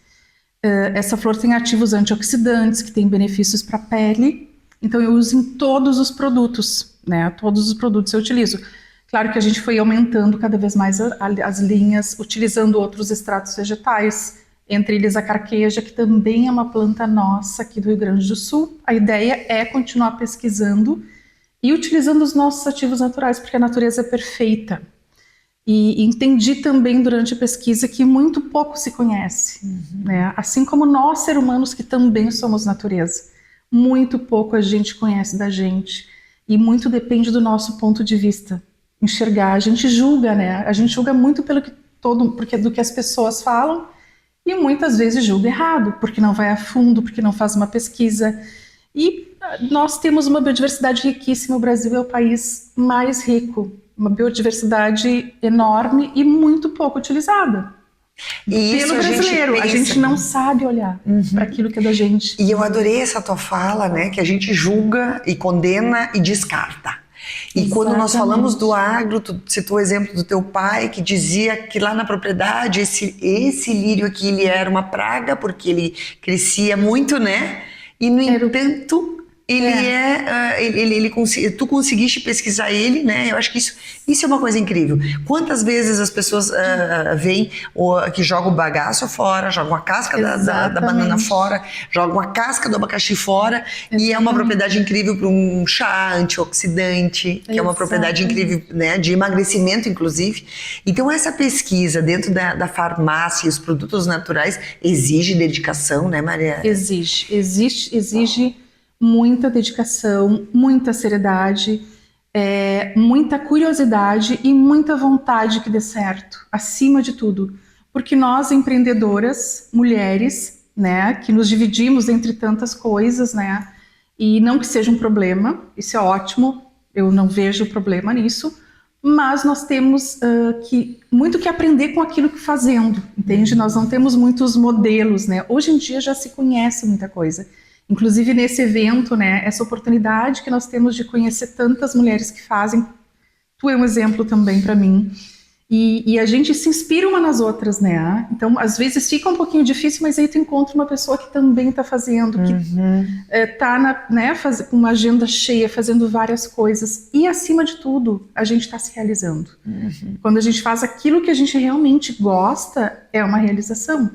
Essa flor tem ativos antioxidantes, que têm benefícios para a pele, então eu uso em todos os produtos, né? Todos os produtos eu utilizo. Claro que a gente foi aumentando cada vez mais as linhas, utilizando outros extratos vegetais, entre eles a carqueja, que também é uma planta nossa aqui do Rio Grande do Sul. A ideia é continuar pesquisando e utilizando os nossos ativos naturais, porque a natureza é perfeita. E entendi também durante a pesquisa que muito pouco se conhece, né? Assim como nós, seres humanos, que também somos natureza. Muito pouco a gente conhece da gente, e muito depende do nosso ponto de vista. Enxergar, a gente julga, né? A gente julga muito porque do que as pessoas falam, e muitas vezes julga errado, porque não vai a fundo, porque não faz uma pesquisa. E nós temos uma biodiversidade riquíssima, o Brasil é o país mais rico, uma biodiversidade enorme e muito pouco utilizada. E pelo brasileiro, a gente não sabe olhar para aquilo que é da gente. E eu adorei essa tua fala, né, que a gente julga e condena e descarta. E quando nós Exatamente. falamos do agro, tu citou o exemplo do teu pai, que dizia que lá na propriedade esse lírio aqui ele era uma praga, porque ele crescia muito, né? E no entanto, tu conseguiste pesquisar ele, né? Eu acho que isso é uma coisa incrível. Quantas vezes as pessoas veem que jogam o bagaço fora, jogam a casca da banana fora, jogam a casca do abacaxi fora, e é uma propriedade incrível para um chá antioxidante, que é uma propriedade incrível, né, de emagrecimento, inclusive. Então, essa pesquisa dentro da farmácia e os produtos naturais exige dedicação, né, Maria? Exige muita dedicação, muita seriedade, muita curiosidade e muita vontade que dê certo, acima de tudo. Porque nós, empreendedoras, mulheres, né, que nos dividimos entre tantas coisas, né, e não que seja um problema, isso é ótimo, eu não vejo problema nisso, mas nós temos muito que aprender com aquilo que fazendo, entende? Nós não temos muitos modelos, né? Hoje em dia já se conhece muita coisa. Inclusive nesse evento, né, essa oportunidade que nós temos de conhecer tantas mulheres que fazem, tu é um exemplo também para mim, e a gente se inspira uma nas outras, né? Então, às vezes fica um pouquinho difícil, mas aí tu encontra uma pessoa que também está fazendo, que está com uma agenda cheia, fazendo várias coisas, e acima de tudo, a gente está se realizando. Quando a gente faz aquilo que a gente realmente gosta, é uma realização.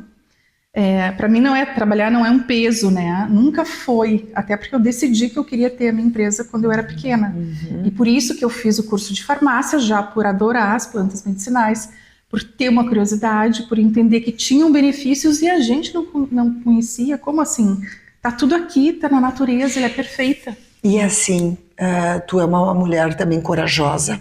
Para mim trabalhar não é um peso, né? Nunca foi, até porque eu decidi que eu queria ter a minha empresa quando eu era pequena. E por isso que eu fiz o curso de farmácia, já por adorar as plantas medicinais, por ter uma curiosidade, por entender que tinham benefícios e a gente não conhecia. Como assim? Tá tudo aqui, tá na natureza, ela é perfeita. E assim, tu é uma mulher também corajosa,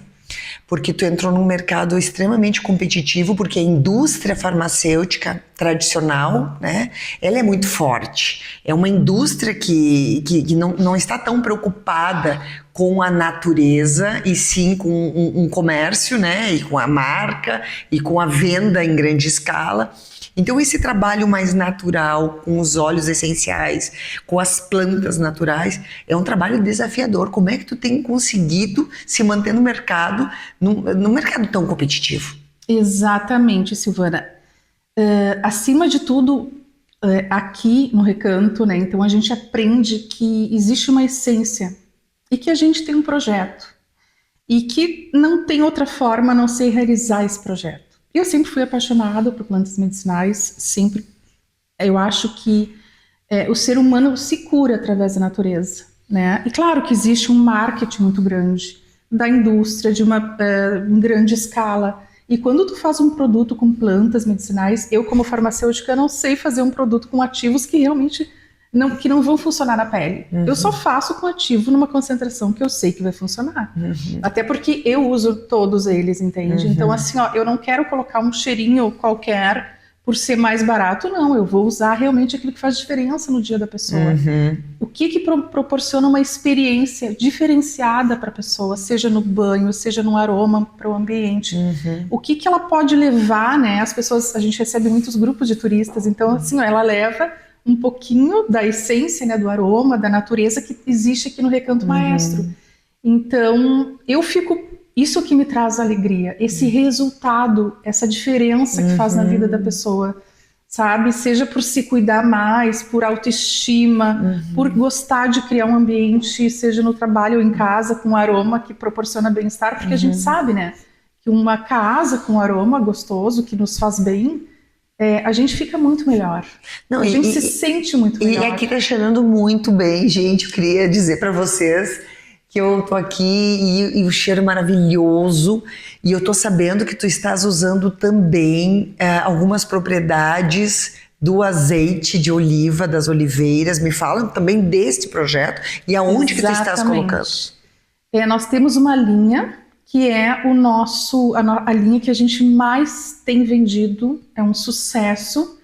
porque tu entrou num mercado extremamente competitivo, porque a indústria farmacêutica tradicional, né, ela é muito forte. É uma indústria que não está tão preocupada com a natureza, e sim com um comércio, né, e com a marca, e com a venda em grande escala. Então, esse trabalho mais natural, com os óleos essenciais, com as plantas naturais, é um trabalho desafiador. Como é que tu tem conseguido se manter no mercado, num mercado tão competitivo? Exatamente, Silvana. Acima de tudo, aqui no Recanto, né, então a gente aprende que existe uma essência e que a gente tem um projeto e que não tem outra forma a não ser realizar esse projeto. Eu sempre fui apaixonada por plantas medicinais, sempre. Eu acho que o ser humano se cura através da natureza, né? E claro que existe um marketing muito grande da indústria, de uma grande escala. E quando tu faz um produto com plantas medicinais, eu como farmacêutica não sei fazer um produto com ativos que realmente não vão funcionar na pele. Eu só faço com ativo numa concentração que eu sei que vai funcionar. Até porque eu uso todos eles, entende? Então assim, eu não quero colocar um cheirinho qualquer por ser mais barato, não. Eu vou usar realmente aquilo que faz diferença no dia da pessoa. O que proporciona uma experiência diferenciada para a pessoa, seja no banho, seja no aroma para o ambiente. O que ela pode levar, né? As pessoas, a gente recebe muitos grupos de turistas, então assim, ela leva um pouquinho da essência, né, do aroma, da natureza que existe aqui no Recanto Maestro. Então, isso que me traz alegria, esse resultado, essa diferença que faz na vida da pessoa, sabe? Seja por se cuidar mais, por autoestima, por gostar de criar um ambiente, seja no trabalho ou em casa, com aroma que proporciona bem-estar, porque a gente sabe, né, que uma casa com aroma gostoso, que nos faz bem, a gente fica muito melhor. A gente se sente muito melhor. E aqui tá cheirando muito bem, gente. Eu queria dizer para vocês que eu tô aqui e o cheiro maravilhoso. E eu tô sabendo que tu estás usando também algumas propriedades do azeite de oliva, das oliveiras. Me fala também deste projeto e aonde que tu estás colocando. Nós temos uma linha que é a linha que a gente mais tem vendido, é um sucesso.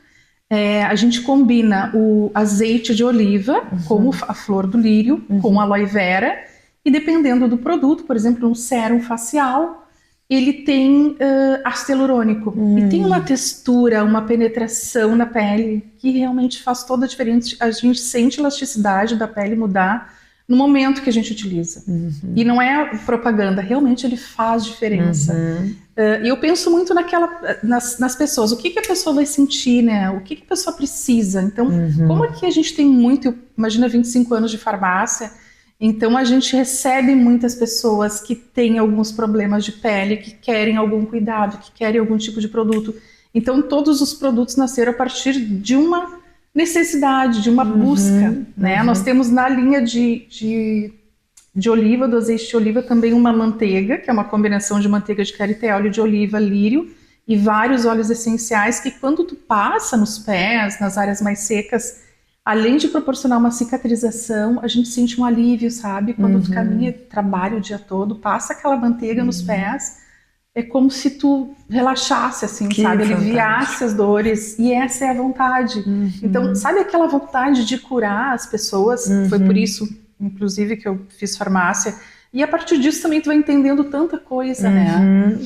A gente combina o azeite de oliva com a flor do lírio, com a aloe vera, e dependendo do produto, por exemplo, um sérum facial, ele tem ácido hialurônico, e tem uma textura, uma penetração na pele que realmente faz toda a diferença. A gente sente a elasticidade da pele mudar, no momento que a gente utiliza. E não é propaganda, realmente ele faz diferença. E eu penso muito nas pessoas, o que a pessoa vai sentir, né? O que a pessoa precisa. Então, como é que a gente tem muito, imagina 25 anos de farmácia, então a gente recebe muitas pessoas que têm alguns problemas de pele, que querem algum cuidado, que querem algum tipo de produto. Então, todos os produtos nasceram a partir de uma necessidade, de uma busca, né? Nós temos na linha de oliva, do azeite de oliva, também uma manteiga, que é uma combinação de manteiga de karité, óleo de oliva, lírio e vários óleos essenciais que quando tu passa nos pés, nas áreas mais secas, além de proporcionar uma cicatrização, a gente sente um alívio, sabe? Quando tu caminha, trabalha o dia todo, passa aquela manteiga nos pés, é como se tu relaxasse, assim, sabe? Aliviasse as dores. E essa é a vontade. Então, sabe aquela vontade de curar as pessoas? Foi por isso, inclusive, que eu fiz farmácia. E a partir disso também tu vai entendendo tanta coisa, né?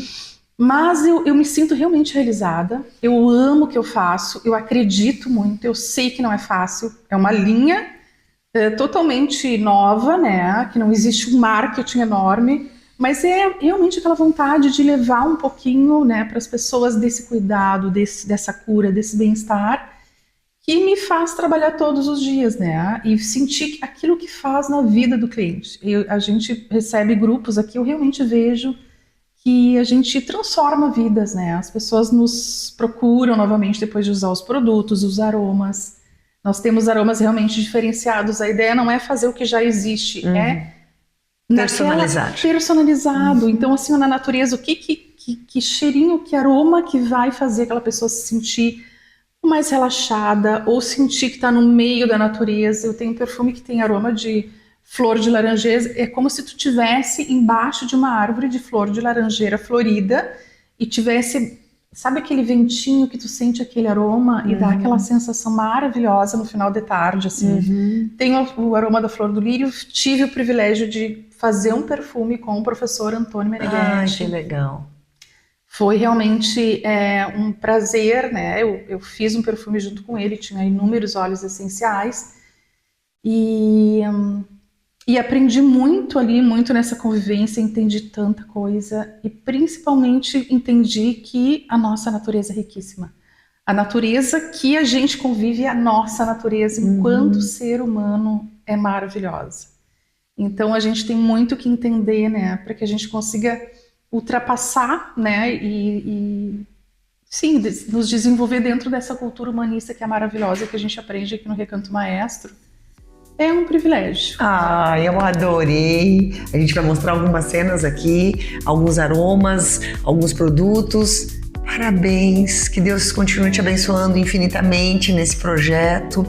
Mas eu me sinto realmente realizada. Eu amo o que eu faço. Eu acredito muito. Eu sei que não é fácil. É uma linha totalmente nova, né? Que não existe um marketing enorme. Mas é realmente aquela vontade de levar um pouquinho, né, para as pessoas desse cuidado, dessa cura, desse bem-estar, que me faz trabalhar todos os dias, né? E sentir aquilo que faz na vida do cliente. A gente recebe grupos aqui, eu realmente vejo que a gente transforma vidas, né? As pessoas nos procuram novamente depois de usar os produtos, os aromas. Nós temos aromas realmente diferenciados. A ideia não é fazer o que já existe, é personalizado. Então, assim, na natureza, o que cheirinho, que aroma que vai fazer aquela pessoa se sentir mais relaxada ou sentir que está no meio da natureza. Eu tenho um perfume que tem aroma de flor de laranjeira. É como se tu tivesse embaixo de uma árvore de flor de laranjeira florida e tivesse, sabe aquele ventinho que tu sente aquele aroma e dá aquela sensação maravilhosa no final de tarde, assim. Tem o aroma da flor do lírio. Tive o privilégio de fazer um perfume com o professor Antônio Meneghetti. Ai, que legal. Foi realmente um prazer, né? Eu fiz um perfume junto com ele, tinha inúmeros óleos essenciais e aprendi muito ali, muito nessa convivência, entendi tanta coisa e principalmente entendi que a nossa natureza é riquíssima. A natureza que a gente convive, a nossa natureza, enquanto ser humano, é maravilhosa. Então a gente tem muito que entender, né, para que a gente consiga ultrapassar, né, e sim, nos desenvolver dentro dessa cultura humanista que é maravilhosa, que a gente aprende aqui no Recanto Maestro. É um privilégio. Ah, eu adorei. A gente vai mostrar algumas cenas aqui, alguns aromas, alguns produtos. Parabéns, que Deus continue te abençoando infinitamente nesse projeto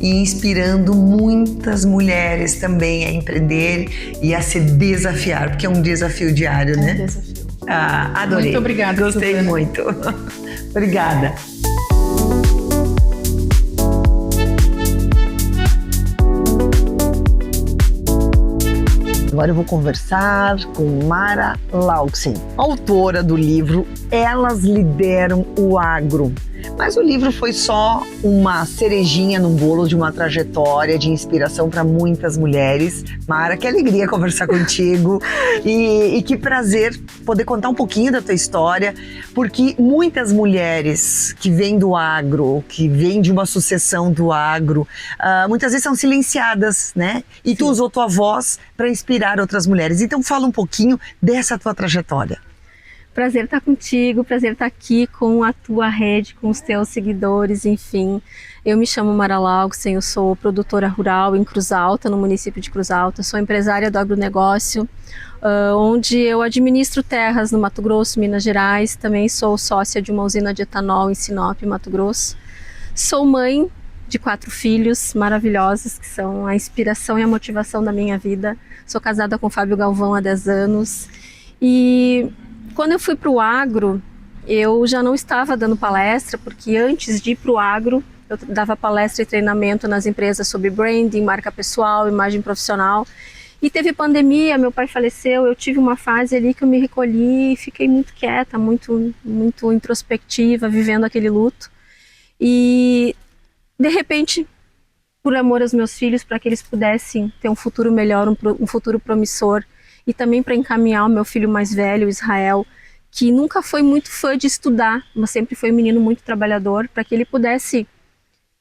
e inspirando muitas mulheres também a empreender e a se desafiar, porque é um desafio diário, né? É um desafio. Ah, adorei. Muito obrigada. Gostei Silvana. muito. Obrigada. Agora eu vou conversar com Mara Lauksen, autora do livro Elas Lideram o Agro. Mas o livro foi só uma cerejinha no bolo de uma trajetória de inspiração para muitas mulheres. Mara, que alegria conversar contigo e que prazer poder contar um pouquinho da tua história, porque muitas mulheres que vêm do agro, que vêm de uma sucessão do agro, muitas vezes são silenciadas, né? E tu usou tua voz para inspirar outras mulheres. Então fala um pouquinho dessa tua trajetória. Prazer estar contigo, prazer estar aqui com a tua rede, com os teus seguidores, enfim. Eu me chamo Mara Lauksen, eu sou produtora rural em Cruz Alta, no município de Cruz Alta. Sou empresária do agronegócio, onde eu administro terras no Mato Grosso, Minas Gerais. Também sou sócia de uma usina de etanol em Sinop, Mato Grosso. Sou mãe de 4 filhos maravilhosos, que são a inspiração e a motivação da minha vida. Sou casada com o Fábio Galvão há 10 anos. E quando eu fui para o agro, eu já não estava dando palestra, porque antes de ir para o agro, eu dava palestra e treinamento nas empresas sobre branding, marca pessoal, imagem profissional. E teve pandemia, meu pai faleceu, eu tive uma fase ali que eu me recolhi e fiquei muito quieta, muito introspectiva, vivendo aquele luto. E, de repente, por amor aos meus filhos, para que eles pudessem ter um futuro melhor, um futuro promissor, e também para encaminhar o meu filho mais velho, Israel, que nunca foi muito fã de estudar, mas sempre foi um menino muito trabalhador, para que ele pudesse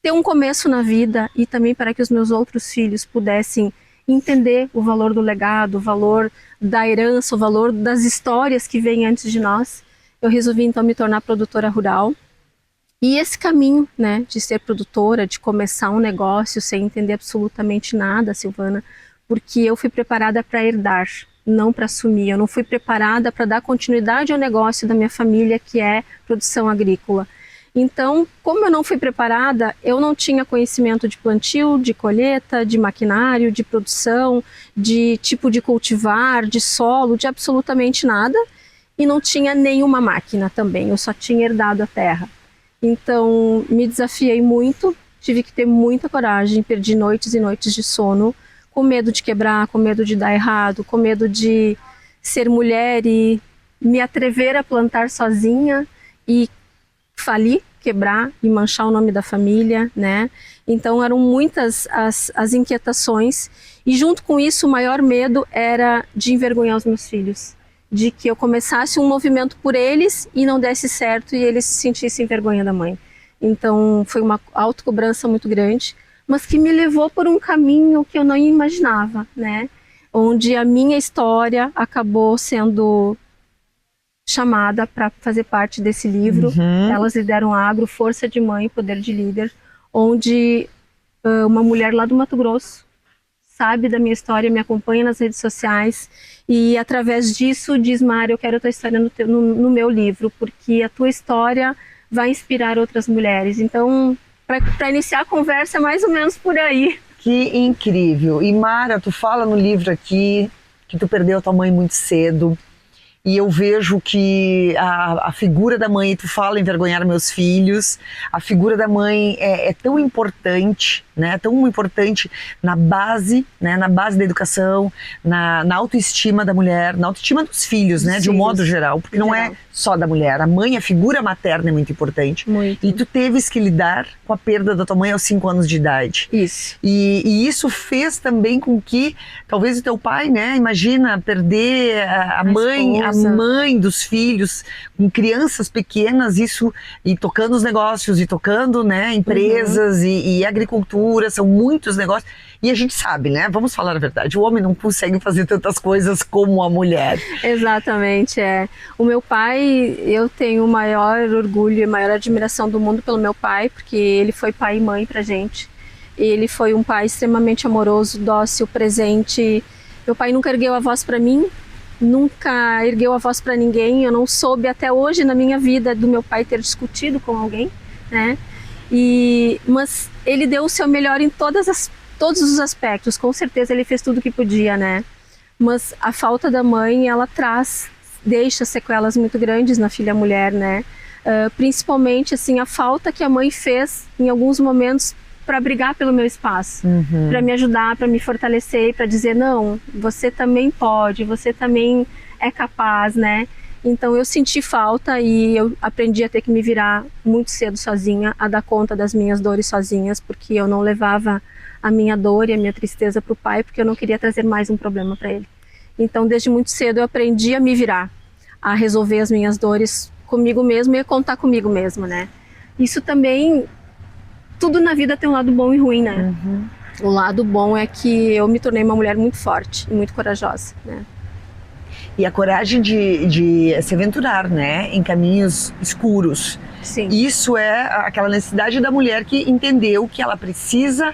ter um começo na vida, e também para que os meus outros filhos pudessem entender o valor do legado, o valor da herança, o valor das histórias que vêm antes de nós. Eu resolvi então me tornar produtora rural. E esse caminho, né, de ser produtora, de começar um negócio sem entender absolutamente nada, Silvana, porque eu fui preparada para herdar, não para assumir. Eu não fui preparada para dar continuidade ao negócio da minha família, que é produção agrícola. Então, como eu não fui preparada, eu não tinha conhecimento de plantio, de colheita, de maquinário, de produção, de tipo de cultivar, de solo, de absolutamente nada. E não tinha nenhuma máquina também, eu só tinha herdado a terra. Então, me desafiei muito, tive que ter muita coragem, perdi noites e noites de sono, com medo de quebrar, com medo de dar errado, com medo de ser mulher e me atrever a plantar sozinha e falir, quebrar e manchar o nome da família, né? Então eram muitas as inquietações, e junto com isso o maior medo era de envergonhar os meus filhos, de que eu começasse um movimento por eles e não desse certo e eles se sentissem vergonha da mãe. Então foi uma autocobrança muito grande, mas que me levou por um caminho que eu não imaginava, né? Onde a minha história acabou sendo chamada para fazer parte desse livro. Elas Lideram Agro, Força de Mãe, Poder de Líder, onde uma mulher lá do Mato Grosso sabe da minha história, me acompanha nas redes sociais e através disso diz: Mara, eu quero a tua história no meu livro, porque a tua história vai inspirar outras mulheres. Então, para iniciar a conversa é mais ou menos por aí. Que incrível! E Mara, tu fala no livro aqui que tu perdeu a tua mãe muito cedo. E eu vejo que a figura da mãe, tu fala envergonhar meus filhos, a figura da mãe é tão importante, né? Tão importante na base, né? Na base da educação, na autoestima da mulher, na autoestima dos filhos, né? De um modo geral, porque não é só da mulher. A mãe, a figura materna é muito importante. Muito. E tu teves que lidar com a perda da tua mãe aos 5 anos de idade. Isso. E isso fez também com que, talvez o teu pai, né? Imagina perder a mãe dos filhos, com crianças pequenas, isso, e tocando os negócios, e tocando, né, empresas e agricultura, são muitos negócios, e a gente sabe, né, vamos falar a verdade, o homem não consegue fazer tantas coisas como a mulher. Exatamente, o meu pai, eu tenho o maior orgulho e maior admiração do mundo pelo meu pai, porque ele foi pai e mãe pra gente, ele foi um pai extremamente amoroso, dócil, presente. Meu pai nunca ergueu a voz pra mim, nunca ergueu a voz para ninguém. Eu não soube até hoje na minha vida do meu pai ter discutido com alguém, né? Mas ele deu o seu melhor em todos os aspectos. Com certeza ele fez tudo o que podia, né? Mas a falta da mãe, ela deixa sequelas muito grandes na filha mulher, né? Principalmente assim, a falta que a mãe fez em alguns momentos para brigar pelo meu espaço, para me ajudar, para me fortalecer, para dizer: não, você também pode, você também é capaz, né? Então eu senti falta e eu aprendi a ter que me virar muito cedo sozinha, a dar conta das minhas dores sozinhas, porque eu não levava a minha dor e a minha tristeza para o pai, porque eu não queria trazer mais um problema para ele. Então desde muito cedo eu aprendi a me virar, a resolver as minhas dores comigo mesma e a contar comigo mesma, né? Isso também... Tudo na vida tem um lado bom e ruim, né? O lado bom é que eu me tornei uma mulher muito forte e muito corajosa, né? E a coragem de se aventurar, né? Em caminhos escuros. Sim. Isso é aquela necessidade da mulher que entendeu que ela precisa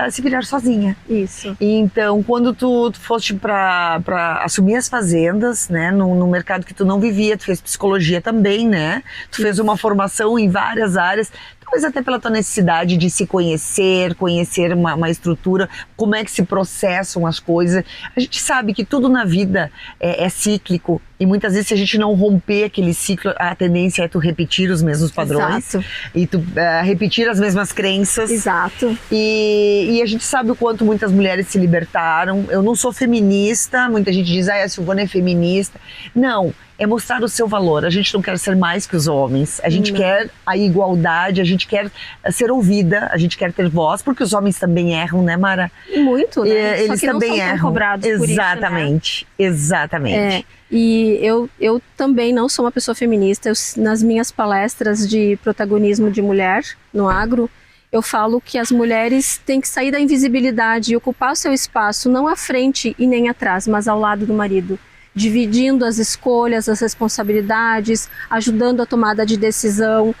se virar sozinha. Isso. E então, quando tu foste para assumir as fazendas, né? No mercado que tu não vivia, tu fez psicologia também, né? Tu fez uma formação em várias áreas. Talvez até pela tua necessidade de se conhecer uma estrutura, como é que se processam as coisas. A gente sabe que tudo na vida é cíclico, e muitas vezes se a gente não romper aquele ciclo, a tendência é tu repetir os mesmos padrões. Exato. E tu repetir as mesmas crenças. Exato. E a gente sabe o quanto muitas mulheres se libertaram. Eu não sou feminista, muita gente diz: a Silvana é feminista. Não, é mostrar o seu valor. A gente não quer ser mais que os homens, a gente quer a igualdade, a gente quer ser ouvida, a gente quer ter voz, porque os homens também erram, né, Mara? Muito, né? Eles Só que também não são tão erram. cobrados por Exatamente, isso, né? exatamente. E eu também não sou uma pessoa feminista. Nas minhas palestras de protagonismo de mulher no agro, eu falo que as mulheres têm que sair da invisibilidade e ocupar o seu espaço, não à frente e nem atrás, mas ao lado do marido, dividindo as escolhas, as responsabilidades, ajudando a tomada de decisão.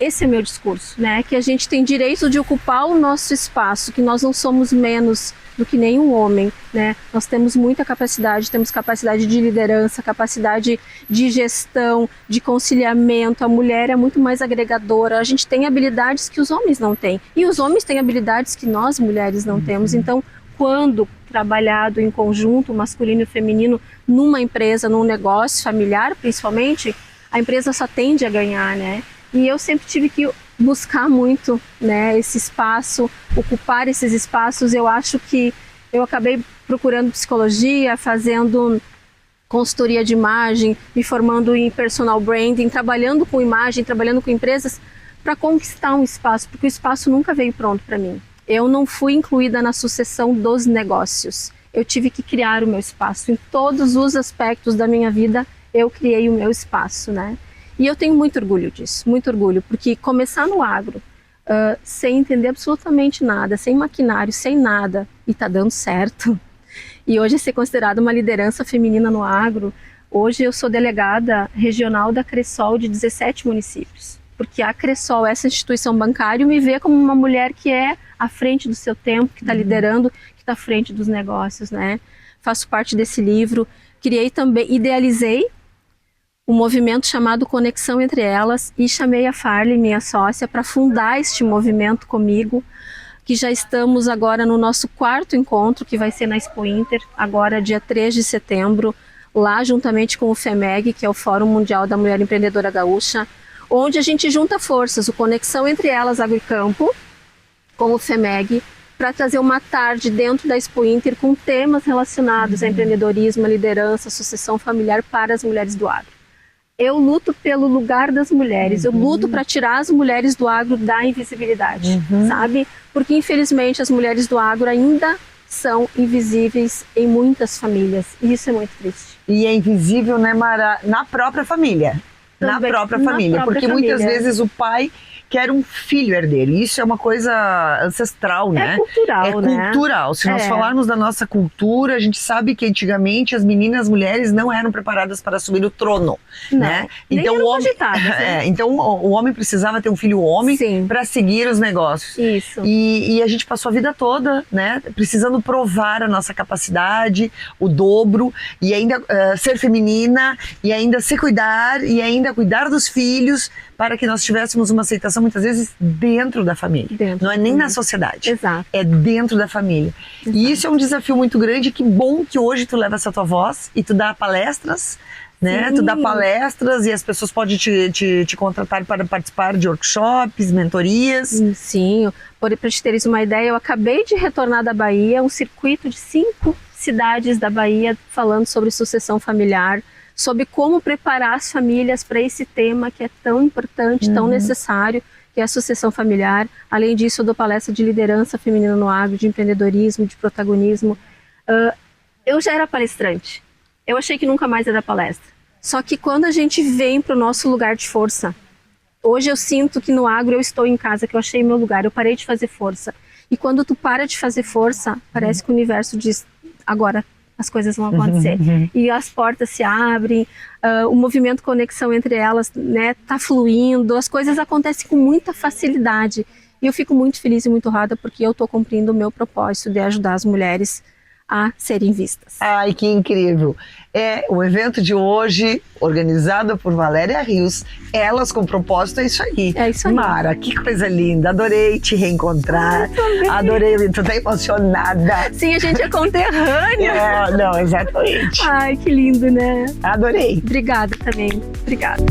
Esse é meu discurso, né? Que a gente tem direito de ocupar o nosso espaço, que nós não somos menos do que nenhum homem, né? Nós temos muita capacidade, temos capacidade de liderança, capacidade de gestão, de conciliamento. A mulher é muito mais agregadora, a gente tem habilidades que os homens não têm. E os homens têm habilidades que nós mulheres não temos. Então, quando trabalhado em conjunto, masculino e feminino, numa empresa, num negócio familiar, principalmente, a empresa só tende a ganhar, né? E eu sempre tive que buscar muito, né, esse espaço, ocupar esses espaços. Eu acho que eu acabei procurando psicologia, fazendo consultoria de imagem, me formando em personal branding, trabalhando com imagem, trabalhando com empresas para conquistar um espaço, porque o espaço nunca veio pronto para mim. Eu não fui incluída na sucessão dos negócios. Eu tive que criar o meu espaço. Em todos os aspectos da minha vida, eu criei o meu espaço, né? E eu tenho muito orgulho disso, muito orgulho, porque começar no agro, sem entender absolutamente nada, sem maquinário, sem nada, e tá dando certo. E hoje ser considerada uma liderança feminina no agro. Hoje eu sou delegada regional da Cressol de 17 municípios, porque a Cressol, essa instituição bancária, me vê como uma mulher que é à frente do seu tempo, que está liderando, que está à frente dos negócios, né? Faço parte desse livro, criei também, idealizei um movimento chamado Conexão Entre Elas e chamei a Farley, minha sócia, para fundar este movimento comigo, que já estamos agora no nosso 4º encontro, que vai ser na Expo Inter, agora dia 3 de setembro, lá juntamente com o FEMEG, que é o Fórum Mundial da Mulher Empreendedora Gaúcha, onde a gente junta forças, o Conexão Entre Elas Agro e Campo, com o FEMEG, para trazer uma tarde dentro da Expo Inter com temas relacionados a empreendedorismo, a liderança, a sucessão familiar para as mulheres do agro. Eu luto pelo lugar das mulheres, eu luto para tirar as mulheres do agro da invisibilidade, sabe? Porque infelizmente as mulheres do agro ainda são invisíveis em muitas famílias, e isso é muito triste. E é invisível, né, Mara, na própria família. Também, na própria família, porque muitas vezes o pai quer um filho herdeiro. Isso é uma coisa ancestral, né? É cultural, né? É cultural. Se nós falarmos da nossa cultura, a gente sabe que antigamente as meninas, as mulheres não eram preparadas para assumir o trono, não, né? Nem então eram o homem, cogitadas, né? então o homem precisava ter um filho homem para seguir os negócios. Isso. E a gente passou a vida toda, né? Precisando provar a nossa capacidade, o dobro, e ainda ser feminina, e ainda se cuidar, e ainda cuidar dos filhos, para que nós tivéssemos uma aceitação muitas vezes dentro da família. Não é nem na sociedade. Exato. É dentro da família. Exato. E isso é um desafio muito grande. Que bom que hoje tu leva essa tua voz e tu dá palestras, né? Tu dá palestras e as pessoas podem te contratar para participar de workshops, mentorias. Sim, para te teres uma ideia, eu acabei de retornar da Bahia, um circuito de 5 cidades da Bahia falando sobre sucessão familiar, sobre como preparar as famílias para esse tema que é tão importante, tão necessário, que é a sucessão familiar. Além disso, eu dou palestra de liderança feminina no agro, de empreendedorismo, de protagonismo. Eu já era palestrante, eu achei que nunca mais ia dar palestra. Só que quando a gente vem para o nosso lugar de força, hoje eu sinto que no agro eu estou em casa, que eu achei meu lugar, eu parei de fazer força. E quando tu para de fazer força, parece que o universo diz, agora as coisas vão acontecer. E as portas se abrem, o movimento Conexão Entre Elas, né, tá fluindo, as coisas acontecem com muita facilidade. E eu fico muito feliz e muito honrada porque eu tô cumprindo o meu propósito de ajudar as mulheres a serem vistas. Ai, que incrível! É o evento de hoje, organizado por Valéria Rios, Elas com Propósito, é isso aí. É isso aí. Mara, que coisa linda, adorei te reencontrar, adorei, tô até emocionada. Sim, a gente é conterrânea. Não, exatamente. Ai, que lindo, né? Adorei. Obrigada também, obrigada.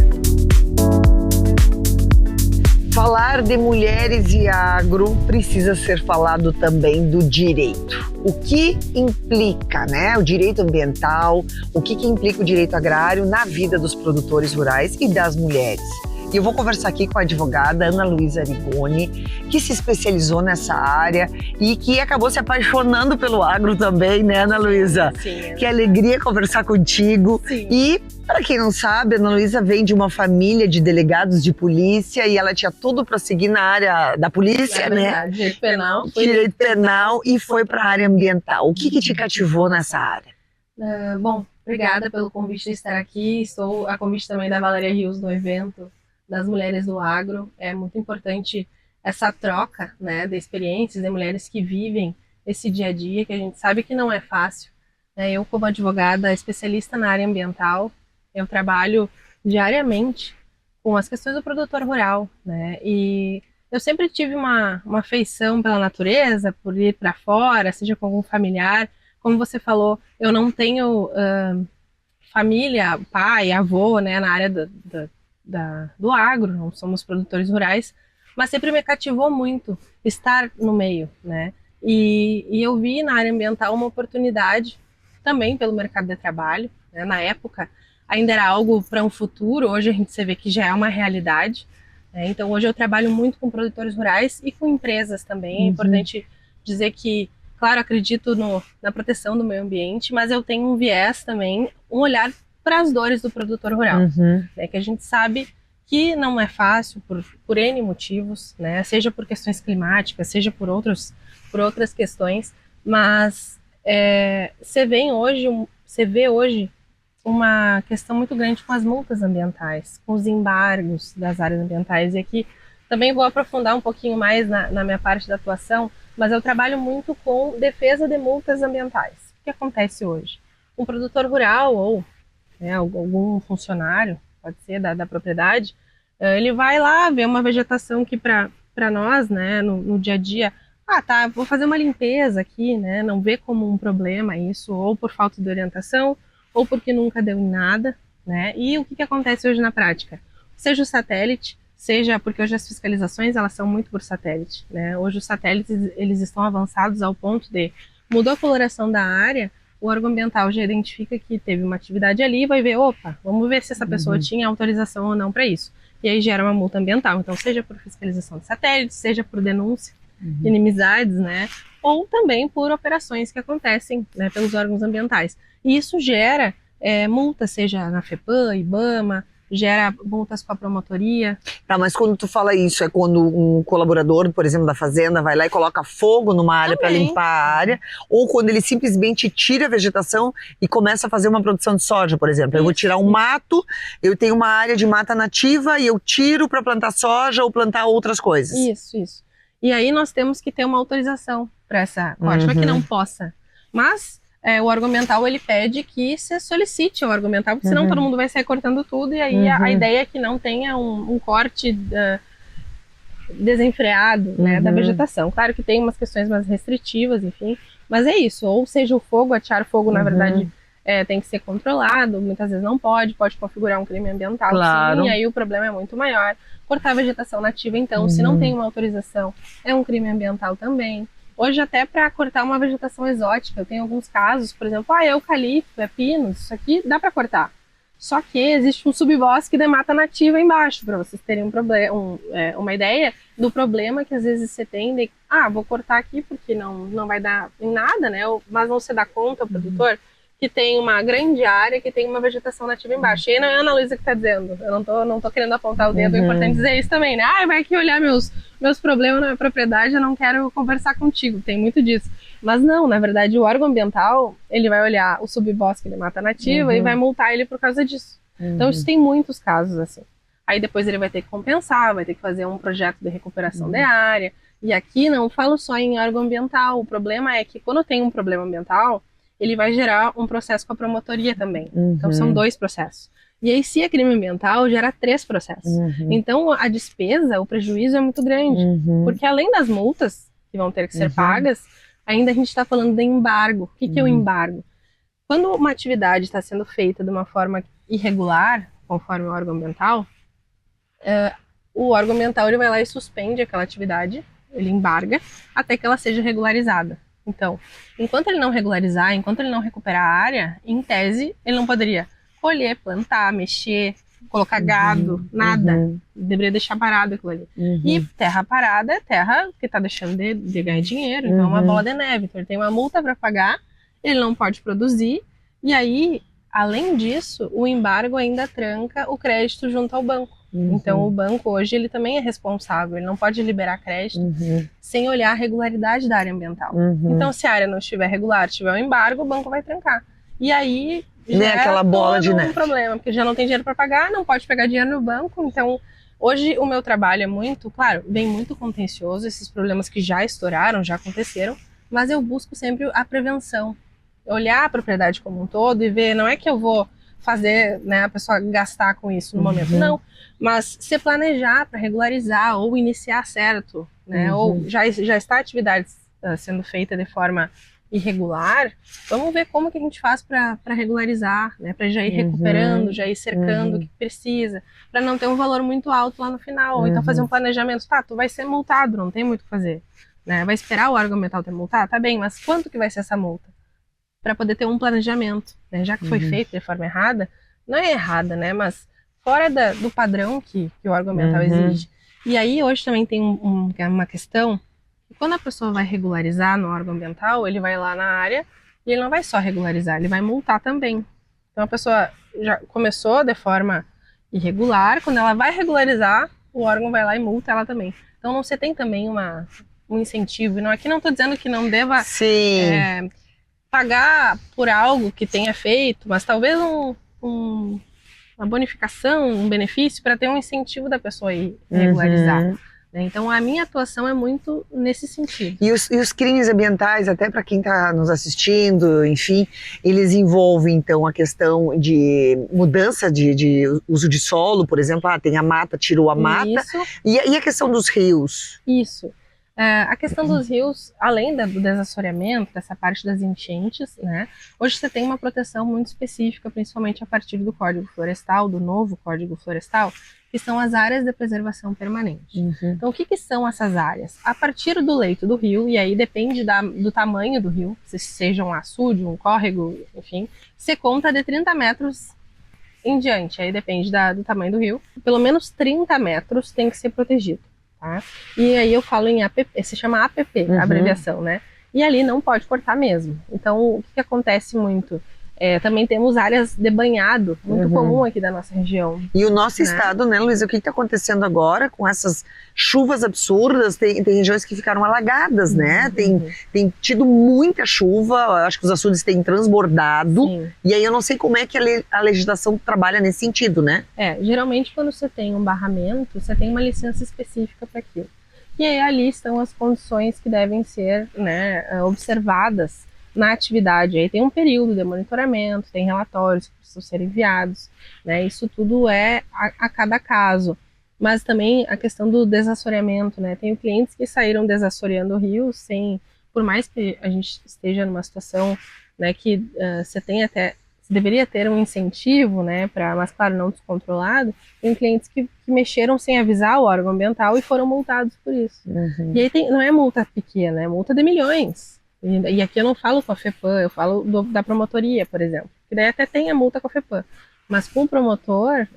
Falar falar de mulheres e agro, precisa ser falado também do direito. O que implica, né, o direito ambiental, o que implica o direito agrário na vida dos produtores rurais e das mulheres. E eu vou conversar aqui com a advogada Ana Luísa Arigoni, que se especializou nessa área e que acabou se apaixonando pelo agro também, né, Ana Luísa? Sim. Que alegria conversar contigo. Sim. E, para quem não sabe, a Ana Luísa vem de uma família de delegados de polícia e ela tinha tudo para seguir na área da polícia, né? Direito penal. Direito penal e foi para a área ambiental. O que te cativou nessa área? Bom, obrigada pelo convite de estar aqui. Estou a convite também da Valéria Rios no evento das mulheres do agro. É muito importante essa troca, né, de experiências de mulheres que vivem esse dia a dia, que a gente sabe que não é fácil. Eu, como advogada especialista na área ambiental, eu trabalho diariamente com as questões do produtor rural, né, e eu sempre tive uma afeição pela natureza, por ir para fora, seja com algum familiar. Como você falou, eu não tenho família, pai, avô, né, na área do agro, não somos produtores rurais, mas sempre me cativou muito estar no meio, né? E eu vi na área ambiental uma oportunidade também pelo mercado de trabalho, né? Na época ainda era algo para um futuro, hoje a gente vê que já é uma realidade, né? Então hoje eu trabalho muito com produtores rurais e com empresas também. É importante dizer que, claro, acredito na proteção do meio ambiente, mas eu tenho um viés também, um olhar para as dores do produtor rural, né, que a gente sabe que não é fácil por N motivos, né, seja por questões climáticas, seja por outras questões, mas você vê hoje uma questão muito grande com as multas ambientais, com os embargos das áreas ambientais, e aqui também vou aprofundar um pouquinho mais na minha parte da atuação, mas eu trabalho muito com defesa de multas ambientais. O que acontece hoje? Um produtor rural ou algum funcionário, pode ser da propriedade, ele vai lá ver uma vegetação que para nós, né, no dia a dia, vou fazer uma limpeza aqui, né, não vê como um problema isso, ou por falta de orientação, ou porque nunca deu em nada, né, e o que acontece hoje na prática? Seja o satélite, seja porque hoje as fiscalizações, elas são muito por satélite, né, hoje os satélites, eles estão avançados ao ponto de, mudou a coloração da área, o órgão ambiental já identifica que teve uma atividade ali e vai ver, vamos ver se essa pessoa tinha autorização ou não para isso. E aí gera uma multa ambiental. Então, seja por fiscalização de satélites, seja por denúncia de inimizades, né? Ou também por operações que acontecem, né, pelos órgãos ambientais. E isso gera multa, seja na FEPAM, IBAMA, gera multas com a promotoria. Tá, mas quando tu fala isso, é quando um colaborador, por exemplo, da fazenda, vai lá e coloca fogo numa área para limpar a área, ou quando ele simplesmente tira a vegetação e começa a fazer uma produção de soja, por exemplo. Eu vou tirar um mato, eu tenho uma área de mata nativa e eu tiro para plantar soja ou plantar outras coisas. Isso. E aí nós temos que ter uma autorização para essa corte, não é que não possa, mas o órgão ambiental, ele pede que se solicite o órgão ambiental, porque senão todo mundo vai sair cortando tudo, e aí a ideia é que não tenha um corte desenfreado, né, da vegetação. Claro que tem umas questões mais restritivas, enfim, mas é isso. Ou seja, o fogo, atear fogo, na verdade, tem que ser controlado, muitas vezes não pode configurar um crime ambiental, claro. Sim, e aí o problema é muito maior. Cortar a vegetação nativa, então, se não tem uma autorização, é um crime ambiental também. Hoje, até para cortar uma vegetação exótica, eu tenho alguns casos, por exemplo, eucalipto, pinos, isso aqui dá para cortar. Só que existe um subbosque de mata nativa embaixo, para vocês terem uma ideia do problema que às vezes você tem de, vou cortar aqui porque não vai dar em nada, né? Mas não se dá conta, o produtor, que tem uma grande área que tem uma vegetação nativa embaixo. E aí não é a Ana Luísa que está dizendo, eu não tô querendo apontar o dedo, é importante dizer isso também, né? Vai aqui olhar meus problemas na minha propriedade, eu não quero conversar contigo, tem muito disso. Mas não, na verdade, o órgão ambiental, ele vai olhar o subbosque de mata nativa e vai multar ele por causa disso. Então, isso tem muitos casos assim. Aí depois ele vai ter que compensar, vai ter que fazer um projeto de recuperação da área. E aqui não falo só em órgão ambiental, o problema é que quando tem um problema ambiental, ele vai gerar um processo com a promotoria também. Então, são 2 processos. E aí, se é crime ambiental, gera 3 processos. Então, a despesa, o prejuízo é muito grande. Porque além das multas que vão ter que ser pagas, ainda a gente está falando de embargo. O que é o embargo? Quando uma atividade está sendo feita de uma forma irregular, conforme o órgão ambiental, o órgão ambiental ele vai lá e suspende aquela atividade, ele embarga, até que ela seja regularizada. Então, enquanto ele não regularizar, enquanto ele não recuperar a área, em tese, ele não poderia colher, plantar, mexer, colocar gado, nada. Deveria deixar parado aquilo ali. E terra parada é terra que está deixando de ganhar dinheiro, então é uma bola de neve. Então ele tem uma multa para pagar, ele não pode produzir, e aí, além disso, o embargo ainda tranca o crédito junto ao banco. Então o banco hoje ele também é responsável, ele não pode liberar crédito sem olhar a regularidade da área ambiental. Então se a área não estiver regular, tiver um embargo, o banco vai trancar. E aí gera aquela bola de todo neve. um problema, porque já não tem dinheiro para pagar, não pode pegar dinheiro no banco. Então hoje o meu trabalho é muito, claro, bem muito contencioso, esses problemas que já estouraram, já aconteceram, mas eu busco sempre a prevenção, olhar a propriedade como um todo e ver, não é que eu vou fazer, né, a pessoa gastar com isso no momento, não, mas se planejar para regularizar ou iniciar certo, né, ou já está a atividade sendo feita de forma irregular, vamos ver como que a gente faz para regularizar, né, para já ir recuperando, já ir cercando o que precisa, para não ter um valor muito alto lá no final, ou então fazer um planejamento, tá, tu vai ser multado, não tem muito o que fazer, né, vai esperar o órgão ambiental te multar, tá bem, mas quanto que vai ser essa multa? Para poder ter um planejamento, né? Já que foi feito de forma errada, não é errada, né? Mas fora do padrão que o órgão ambiental exige. E aí hoje também tem uma questão, que quando a pessoa vai regularizar no órgão ambiental, ele vai lá na área e ele não vai só regularizar, ele vai multar também. Então a pessoa já começou de forma irregular, quando ela vai regularizar, o órgão vai lá e multa ela também. Então você tem também um incentivo, não, aqui não estou dizendo que não deva pagar por algo que tenha feito, mas talvez uma bonificação, um benefício para ter um incentivo da pessoa ir regularizar. Né? Então a minha atuação é muito nesse sentido. E os crimes ambientais, até para quem está nos assistindo, enfim, eles envolvem então a questão de mudança de uso de solo, por exemplo, tem a mata, tirou a mata, e a questão dos rios? Isso. A questão dos rios, além do desassoreamento, dessa parte das enchentes, né? Hoje você tem uma proteção muito específica, principalmente a partir do Código Florestal, do novo Código Florestal, que são as áreas de preservação permanente. Então, o que são essas áreas? A partir do leito do rio, e aí depende do tamanho do rio, se seja um açude, um córrego, enfim, você conta de 30 metros em diante, aí depende do tamanho do rio. Pelo menos 30 metros tem que ser protegido. Tá? E aí eu falo em APP, se chama APP, a abreviação, né? E ali não pode cortar mesmo. Então o que acontece muito? Também temos áreas de banhado, muito comum aqui da nossa região. E o nosso estado, né, Luísa, o que está acontecendo agora com essas chuvas absurdas? Tem regiões que ficaram alagadas, né? Tem tido muita chuva, acho que os açudes têm transbordado. E aí eu não sei como é que a legislação trabalha nesse sentido, né? Geralmente quando você tem um barramento, você tem uma licença específica para aquilo. E aí ali estão as condições que devem ser, né, observadas na atividade. Aí tem um período de monitoramento, tem relatórios que precisam ser enviados, né? Isso tudo é a cada caso. Mas também a questão do desassoreamento, né? Tenho clientes que saíram desassoreando o rio sem, por mais que a gente esteja numa situação, né, que você deveria ter um incentivo, né, mas claro, não descontrolado, tem clientes que mexeram sem avisar o órgão ambiental e foram multados por isso. E aí não é multa pequena, é multa de milhões. E aqui eu não falo com a FEPAM, eu falo da promotoria, por exemplo. Que daí até tem a multa com a FEPAM. Mas com o promotor,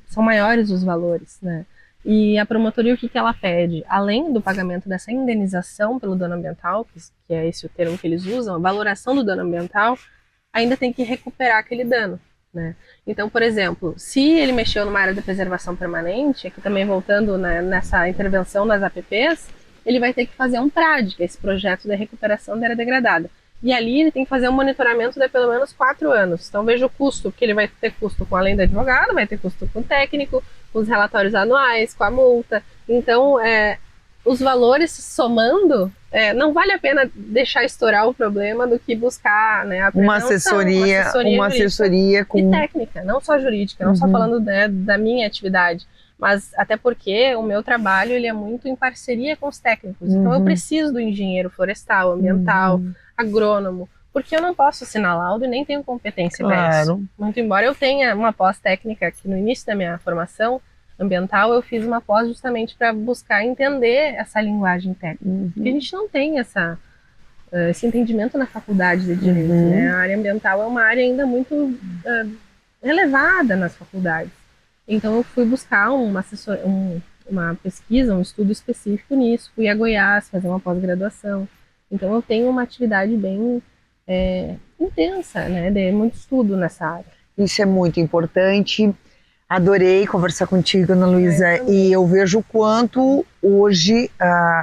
são maiores os valores, né? E a promotoria, o que ela pede? Além do pagamento dessa indenização pelo dano ambiental, que é esse o termo que eles usam, a valoração do dano ambiental, ainda tem que recuperar aquele dano, né? Então, por exemplo, se ele mexeu numa área de preservação permanente, aqui também voltando, né, nessa intervenção das APPs, ele vai ter que fazer um PRAD, que é esse projeto de recuperação da área degradada. E ali ele tem que fazer um monitoramento de pelo menos 4 anos. Então veja o custo, que ele vai ter custo com além do advogado, vai ter custo com o técnico, com os relatórios anuais, com a multa. Então os valores somando, não vale a pena deixar estourar o problema do que buscar, né, uma assessoria com... E técnica, não só jurídica, não só falando, né, da minha atividade. Mas até porque o meu trabalho ele é muito em parceria com os técnicos. Então eu preciso do engenheiro florestal, ambiental, agrônomo, porque eu não posso assinar laudo e nem tenho competência para isso. Muito embora eu tenha uma pós-técnica que no início da minha formação, ambiental, eu fiz uma pós justamente para buscar entender essa linguagem técnica. Porque a gente não tem esse entendimento na faculdade de Direito, né? A área ambiental é uma área ainda muito elevada nas faculdades. Então eu fui buscar uma pesquisa, um estudo específico nisso. Fui a Goiás fazer uma pós-graduação. Então eu tenho uma atividade bem intensa, né? De muito estudo nessa área. Isso é muito importante. Adorei conversar contigo, Ana Luísa, e eu vejo o quanto hoje,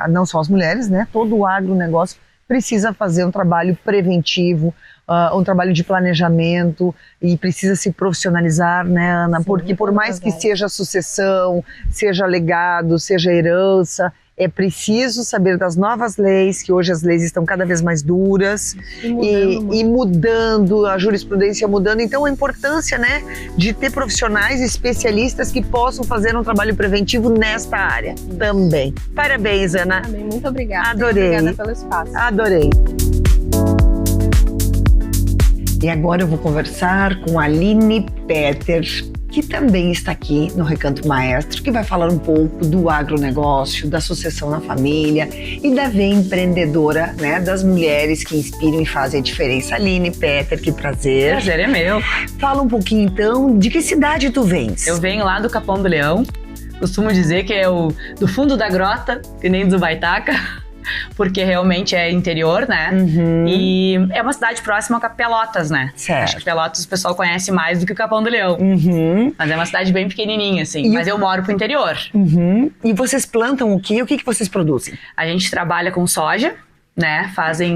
não só as mulheres, né? Todo o agronegócio precisa fazer um trabalho preventivo, um trabalho de planejamento, e precisa se profissionalizar, né, Ana? Sim, porque por mais que seja sucessão, seja legado, seja herança, é preciso saber das novas leis, que hoje as leis estão cada vez mais duras e mudando, a jurisprudência mudando. Então a importância, né, de ter profissionais especialistas que possam fazer um trabalho preventivo nesta área também. Parabéns, Ana. Também, muito obrigada. Adorei. Obrigada pelo espaço. Adorei. E agora eu vou conversar com a Aline Peter, que também está aqui no Recanto Maestro, que vai falar um pouco do agronegócio, da sucessão na família e da veia empreendedora, né, das mulheres que inspiram e fazem a diferença. Aline Peter, que prazer. Prazer é meu. Fala um pouquinho então, de que cidade tu vens? Eu venho lá do Capão do Leão, costumo dizer que é do fundo da grota, que nem do Baitaca. Porque realmente é interior, né? E é uma cidade próxima a Pelotas, né? Certo. Acho que Pelotas o pessoal conhece mais do que o Capão do Leão. Mas é uma cidade bem pequenininha, assim. Mas eu moro pro interior. E vocês plantam o quê? O que vocês produzem? A gente trabalha com soja, né?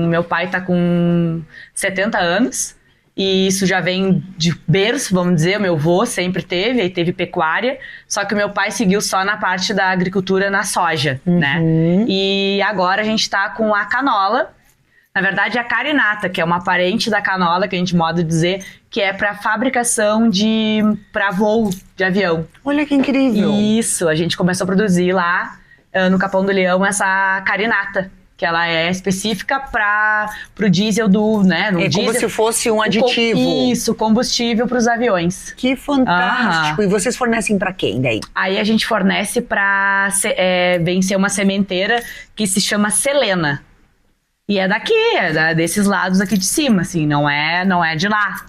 Meu pai tá com 70 anos. E isso já vem de berço, vamos dizer, o meu avô sempre teve, aí teve pecuária, só que o meu pai seguiu só na parte da agricultura na soja, né? E agora a gente tá com a canola, na verdade a carinata, que é uma parente da canola, que a gente modo dizer, que é para fabricação para voo de avião. Olha que incrível! Isso, a gente começou a produzir lá no Capão do Leão essa carinata, que ela é específica pro diesel né? É diesel, como se fosse um aditivo. Isso, combustível para os aviões. Que fantástico! E vocês fornecem para quem daí? Aí a gente fornece para vencer uma sementeira que se chama Selena. E é daqui, desses lados aqui de cima, assim, não é de lá,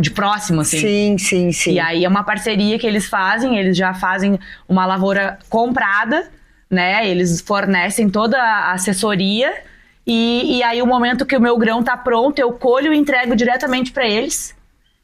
de próximo, assim. Sim. E aí é uma parceria que eles já fazem uma lavoura comprada, né? Eles fornecem toda a assessoria e aí o momento que o meu grão tá pronto, eu colho e entrego diretamente para eles.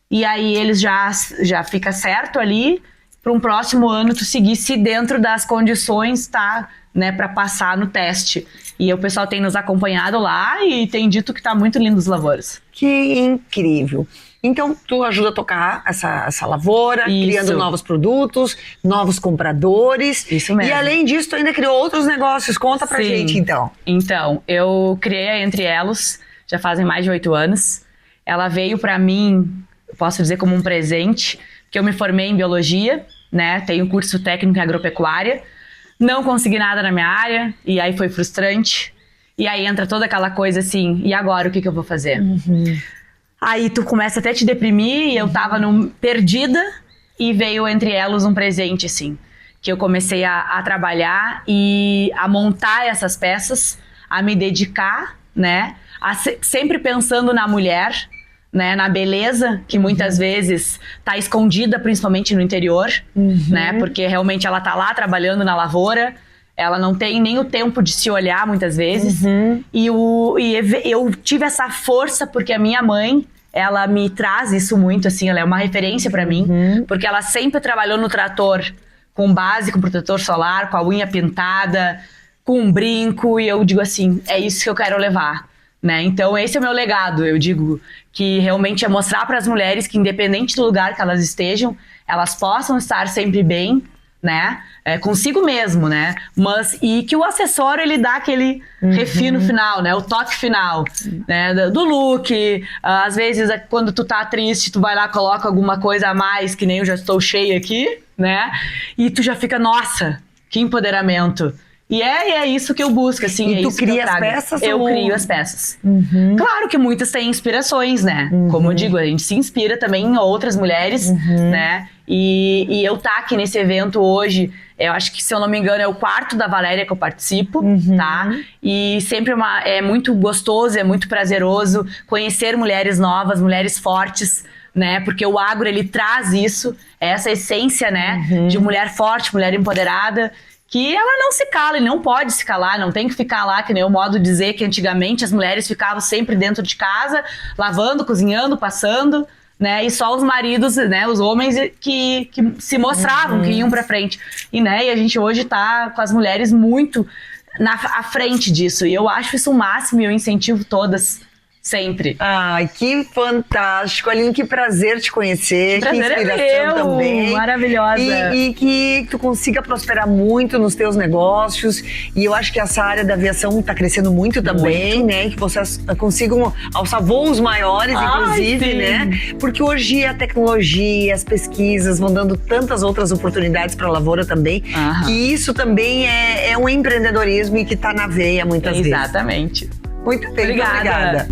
E aí eles já fica certo ali para um próximo ano tu seguir se dentro das condições tá, né, para passar no teste. E o pessoal tem nos acompanhado lá e tem dito que tá muito lindo os lavouras. Que incrível! Então, tu ajuda a tocar essa lavoura, criando novos produtos, novos compradores. Isso mesmo. E além disso, tu ainda criou outros negócios. Conta pra gente, então. Então, eu criei a Entre Elos, já fazem mais de 8 anos. Ela veio pra mim, eu posso dizer como um presente, que eu me formei em biologia, né? Tenho curso técnico em agropecuária. Não consegui nada na minha área, e aí foi frustrante. E aí entra toda aquela coisa assim, e agora o que eu vou fazer? Aí tu começa até a te deprimir, e eu tava perdida, e veio Entre Elos um presente, assim, que eu comecei a trabalhar e a montar essas peças, a me dedicar, né, sempre pensando na mulher, né, na beleza, que muitas vezes tá escondida, principalmente no interior, né, porque realmente ela tá lá trabalhando na lavoura, ela não tem nem o tempo de se olhar muitas vezes. E eu tive essa força porque a minha mãe, ela me traz isso muito, assim, ela é uma referência pra mim, porque ela sempre trabalhou no trator com base, com protetor solar, com a unha pintada, com um brinco, e eu digo assim, é isso que eu quero levar, né? Então esse é o meu legado, eu digo, que realmente é mostrar para as mulheres que independente do lugar que elas estejam, elas possam estar sempre bem, né? Consigo mesmo, né? E que o acessório, ele dá aquele refino final, né? O toque final, né? Do look. Às vezes, quando tu tá triste, tu vai lá, coloca alguma coisa a mais, que nem eu já estou cheia aqui, né? E tu já fica, nossa, que empoderamento. E é isso que eu busco, assim. E é tu isso que cria eu trago. as peças? Eu ou... crio as peças. Uhum. Claro que muitas têm inspirações, né? Como eu digo, a gente se inspira também em outras mulheres, né? E eu tá aqui nesse evento hoje, eu acho que, se eu não me engano, é o 4º da Valéria que eu participo, tá? E sempre é muito gostoso, é muito prazeroso conhecer mulheres novas, mulheres fortes, né? Porque o agro, ele traz isso, essa essência, né? De mulher forte, mulher empoderada, que ela não se cala, e não pode se calar, não tem que ficar lá, que nem o modo de dizer que antigamente as mulheres ficavam sempre dentro de casa, lavando, cozinhando, passando, né? E só os maridos, né? Os homens que se mostravam, que iam pra frente. E, né? E a gente hoje tá com as mulheres muito à frente disso. E eu acho isso o máximo, e eu incentivo todas. Sempre. Ai, que fantástico, Aline, que prazer te conhecer, que inspiração também. Maravilhosa. E que tu consiga prosperar muito nos teus negócios, e eu acho que essa área da aviação está crescendo muito também, né, que vocês consigam alçar voos maiores, inclusive, sim. né, porque hoje a tecnologia, as pesquisas vão dando tantas outras oportunidades para a lavoura também, que isso também é um empreendedorismo e que está na veia muitas vezes. Exatamente. Muito bem, obrigada.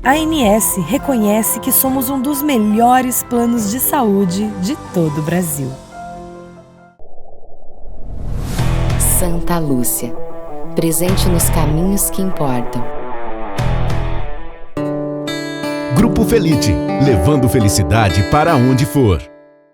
A ANS reconhece que somos um dos melhores planos de saúde de todo o Brasil. Santa Lúcia, presente nos caminhos que importam. Grupo Felite, levando felicidade para onde for.